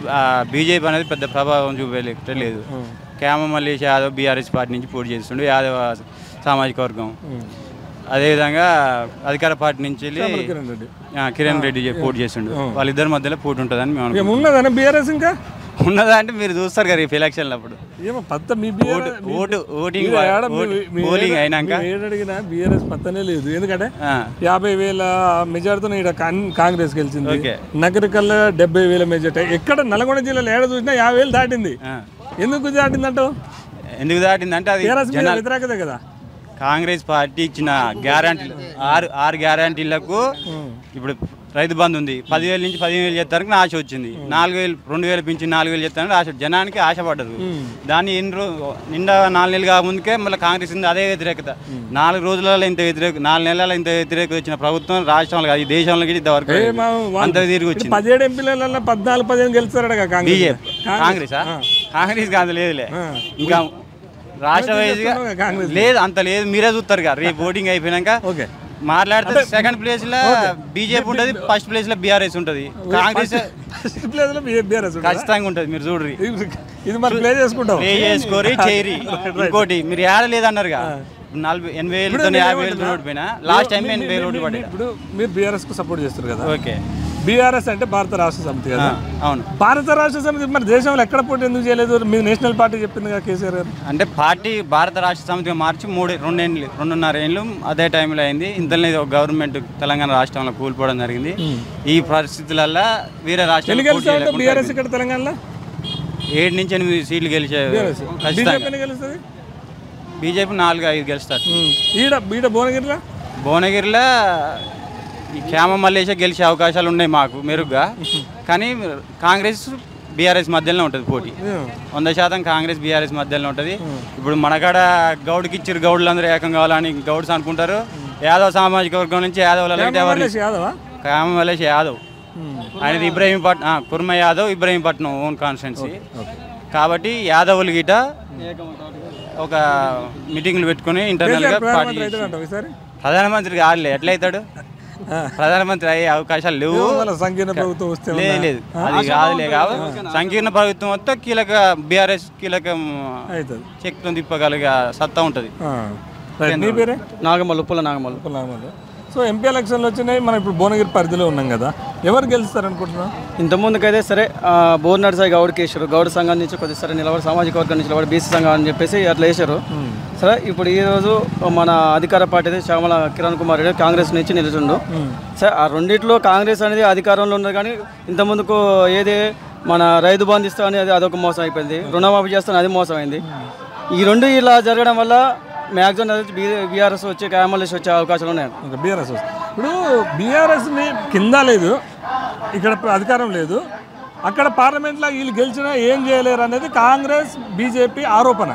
బీజేపీ అనేది పెద్ద ప్రభావం చూపలేదు. క్యామ మల్లేష్ యాదవ్ బీఆర్ఎస్ పార్టీ నుంచి పోటీ చేస్తుండే, యాదవ్ సామాజిక వర్గం. అదేవిధంగా అధికార పార్టీ నుంచి కిరణ్ రెడ్డి పోటీ చేస్తుండే. వాళ్ళిద్దరి మధ్యలో పోటీ ఉంటుందని మేము ఉన్నదన్న. బీఆర్ఎస్ ఇంకా ఉన్నదా అంటే మీరు చూస్తారు కదా రేపు ఎలక్షన్లు అప్పుడు ఓటింగ్ అయినాక అడిగినా బీఆర్ఎస్ పత్తనే లేదు. ఎందుకంటే 50,000 మెజార్టీతో ఇక్కడ కాంగ్రెస్ గెలిచింది. నగరికల్లా 70,000 మెజార్టీ. ఎక్కడ నల్గొండ జిల్లాలో ఏడ చూసినా 50,000 దాటింది. ఎందుకు దాటిందంటావు? ఎందుకు దాటిందంటే అది వ్యతిరేకత కదా. కాంగ్రెస్ పార్టీ ఇచ్చిన గ్యారంటీలు 6 గ్యారంటీలకు ఇప్పుడు రైతు బంధు ఉంది, 10,000 నుంచి 15,000 చేస్తానికి ఆశ వచ్చింది. 4,000 2,000 పెంచి 4,000 చేస్తానికి ఆశ, జనానికి ఆశపడ్డరు. దాన్ని నిండా 4 నెలలు కాకముందుకే మళ్ళీ కాంగ్రెస్ ఉంది అదే వ్యతిరేకత. 4 రోజులలో ఇంత వ్యతిరేక, 4 నెలల ఇంత వ్యతిరేకత వచ్చిన ప్రభుత్వం రాష్ట్రంలో కాదు ఈ దేశంలో ఇంతవరకు అంత తిరిగి వచ్చింది. 17 ఎంపీలలో 14-15 గెలుస్తారట కాంగ్రెస్. కాంగ్రెస్ కాదు లేదులే, ఇంకా రాష్ట్ర వైజ్గా లేదు, అంత లేదు. మీరే చూస్తారు కదా రేపు ఓటింగ్ అయిపోయినాక. మాట్లాడితే సెకండ్ ప్లేస్ లో బీజేపీ ఉంటుంది, ఫస్ట్ ప్లేస్ లో బీఆర్ఎస్ ఉంటుంది, కాంగ్రెస్ ఖచ్చితంగా ఉంటుంది. మీరు చూడ్రి, ఇది మరి ప్లే చేసుకుంటాం, ప్లే చేసుకోరి చేయరి. ఇంకోటి మీరు ఏడలేదన్నారుగా 80,000 50,000 ఓడిపోయినా లాస్ట్ టైం 80,000 ఓట్లు పడ్డాయి. ఇప్పుడు మీరు బీఆర్ఎస్ కు సపోర్ట్ చేస్తారు కదా. ఓకే, బీఆర్ఎస్ అంటే భారత రాష్ట్ర సమితి కదా. అవును, భారత రాష్ట్ర సమితి మరి దేశంలో ఎక్కడ పోటీ ఎందుకు చేయలేదు? మీ నేషనల్ పార్టీ చెప్పింది కదా కేసీఆర్ గారు. అంటే పార్టీ భారత రాష్ట్ర సమితిగా మార్చి 2.5 ఏళ్ళు అదే టైంలో అయింది. ఇంతలో గవర్నమెంట్ తెలంగాణ రాష్ట్రంలో కూలిపోవడం జరిగింది. ఈ పరిస్థితులలో వేరే రాష్ట్రాలు బీఆర్ఎస్ ఇక్కడ తెలంగాణలో 7 నుంచి 8 సీట్లు గెలిచాయి. బీజేపీ 4-5 గెలుస్తారు. భువనగిరిలో ఈ క్యామ మల్లేష గెలిచే అవకాశాలు ఉన్నాయి మాకు మెరుగ్గా. కానీ కాంగ్రెస్ బీఆర్ఎస్ మధ్యలోనే ఉంటుంది పోటీ. 100% కాంగ్రెస్ బీఆర్ఎస్ మధ్యలోనే ఉంటుంది. ఇప్పుడు మనకాడ గౌడ్కి ఇచ్చారు, గౌడ్లు అందరూ ఏకం కావాలని గౌడ్స్ అనుకుంటారు. యాదవ్ సామాజిక వర్గం నుంచి యాదవ్లలో క్యామ మల్లేష్ యాదవ్, ఆయనది ఇబ్రహీంపట్నం, కుర్మ యాదవ్ ఇబ్రహీంపట్నం ఓన్ కాన్స్టిట్యున్సీ. కాబట్టి యాదవులు గిట ఒక మీటింగ్లు పెట్టుకుని ఇంటర్నల్గా పార్టీ ప్రధానమంత్రి కాదులే, ఎట్లయితాడు? ప్రధానమంత్రి అయ్యే అవకాశాలు లేవు. సంకీర్ణ ప్రభుత్వం వస్తే లేదు, అది కాదులే. కాబట్టి సంకీర్ణ ప్రభుత్వం వస్తే కీలక బీఆర్ఎస్ కీలకం శక్తిని తిప్పగలిగే సత్తా ఉంటుంది. నాగమల్లు ఉప్పుల నాగమల్లు. సో ఎంపీ ఎలక్షన్లు వచ్చినాయి, మనం ఇప్పుడు భువనగిరి పరిధిలో ఉన్నాం కదా, ఎవరు గెలుస్తారు అనుకుంటున్నాం? ఇంతకుముందుకైతే సరే బోర్ నర్సాయి గౌడ్కి వేసారు, గౌడ్ సంఘం నుంచి కొద్దిగా సరే నిలబడి, సామాజిక వర్గం నుంచి నిలబడి, బీసీ సంఘం అని చెప్పేసి అట్లా వేసారు. సరే ఇప్పుడు ఈరోజు మన అధికార పార్టీ అయితే చామల కిరణ్ కుమార్ రెడ్డి కాంగ్రెస్ నుంచి నిలుచుండు. సరే ఆ రెండిట్లో కాంగ్రెస్ అనేది అధికారంలో ఉన్నది, కానీ ఇంతకుముందుకు ఏది మన రైతు బంధు ఇస్తా అని అదొక మోసం అయిపోయింది, రుణమాఫీ చేస్తాను అది మోసం అయింది. ఈ రెండు ఇలా జరగడం వల్ల మ్యాక్సిమం బీఆర్ఎస్ వచ్చే కామలేసి వచ్చే అవకాశాలు ఉన్నాయి. బీఆర్ఎస్ ఇప్పుడు బీఆర్ఎస్ని కింద లేదు, ఇక్కడ అధికారం లేదు, అక్కడ పార్లమెంట్లో వీళ్ళు గెలిచినా ఏం చేయలేరు అనేది కాంగ్రెస్ బీజేపీ ఆరోపణ.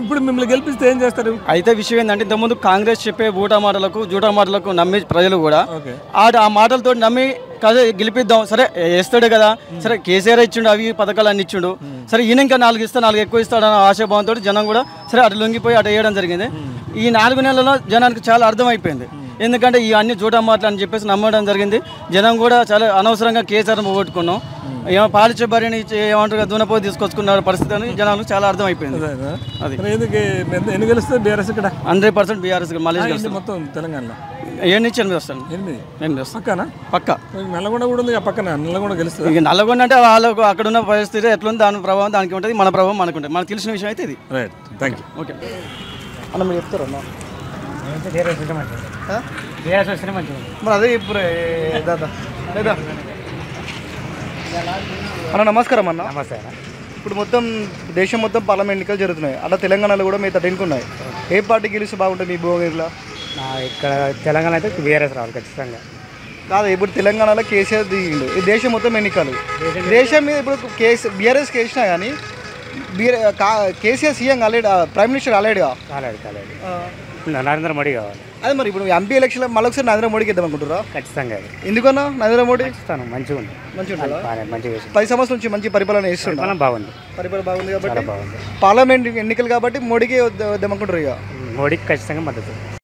ఇప్పుడు మిమ్మల్ని గెలిపిస్తే ఏం చేస్తారు? అయితే విషయం ఏంటంటే ఇంతకుముందు కాంగ్రెస్ చెప్పే జూటా మాటలకు నమ్మి ప్రజలు కూడా ఆ మాటలతో నమ్మి కదా గెలిపిద్దాం, సరే వేస్తాడు కదా, సరే కేసీఆర్ ఇచ్చిండు అవి పథకాలు అన్ని ఇచ్చిండు, సరే ఈయన ఇంకా 4 ఇస్తా 4 ఎక్కువ ఇస్తాడన్న ఆశాభావంతో జనం కూడా సరే అటు లొంగిపోయి అటు వేయడం జరిగింది. ఈ 4 నెలల్లో జనానికి చాలా అర్థమైపోయింది, ఎందుకంటే ఈ అన్ని జూటా మాటలు అని చెప్పేసి నమ్మడం జరిగింది. జనం కూడా చాలా అనవసరంగా కేసీఆర్ పోగొట్టుకున్నాం, ఏమో పాలిచ్చే భార్యని ఏమంటారు దున్నపోయి తీసుకొచ్చుకున్న పరిస్థితి అని జనాలకు చాలా అర్థమైపోయింది. అది ఎన్ని గెలుస్తుంది బీఆర్ఎస్ ఇక్కడ? 100% బీఆర్ఎస్ మళ్ళీ మొత్తం తెలంగాణలో 7 నుంచి 8 వస్తాను. 8 వస్తాను పక్క. నల్లగొండ కూడా ఉంది పక్కన, నల్లగొండ గెలుస్తుంది. ఇక నల్లగొండ అంటే వాళ్ళకు అక్కడ ఉన్న పరిస్థితి ఎట్లుంది, దాని ప్రభావం దానికి ఉంటుంది, మన ప్రభావం మనకు ఉంటుంది. మనకు తెలిసిన విషయం అయితే ఇది. Right, thank you. ఓకే అన్న మీరు చెప్తారన్నా మరి అదే ఇప్పుడు దాదా లేదా అన్న నమస్కారం అన్న. నమస్తే. ఇప్పుడు మొత్తం దేశం మొత్తం పార్లమెంట్ ఎన్నికలు జరుగుతున్నాయి, అలా తెలంగాణలో కూడా మీ 13 ఉన్నాయి. ఏ పార్టీ గెలిస్తే బాగుంటుంది మీ భువనగిరిలో? ఇక్కడ తెలంగాణ అయితే బీఆర్ఎస్ రావాలి ఖచ్చితంగా. కాదు, ఇప్పుడు తెలంగాణలో కేసీఆర్ దిగిండు, ఈ దేశం మొత్తం ఎన్నికలు, దేశం మీద ఇప్పుడు బీఆర్ఎస్ వేసినా కానీ కేసీఆర్ సీఎం కాలేడు, ప్రైమ్ మినిస్టర్ కాలేడుగా. కాలేడు నరేంద్ర మోడీ కావాలి. అదే మరి ఇప్పుడు ఎంపీ ఎలక్షన్ మళ్ళీ ఒకసారి నరేంద్ర మోడీకి ఇద్దాం అనుకుంటారా? ఖచ్చితంగా. ఎందుకన్నా నరేంద్ర మోడీ మంచిగా ఉంది, మంచిగా 10 సంవత్సరాల నుంచి మంచి పరిపాలన చేస్తుంటారు, బాగుంది, పరిపాలన బాగుంది కాబట్టి పార్లమెంట్ ఎన్నికలు కాబట్టి మోడీకి వద్దాం అనుకుంటారు. ఇక మోడీకి ఖచ్చితంగా మద్దతు.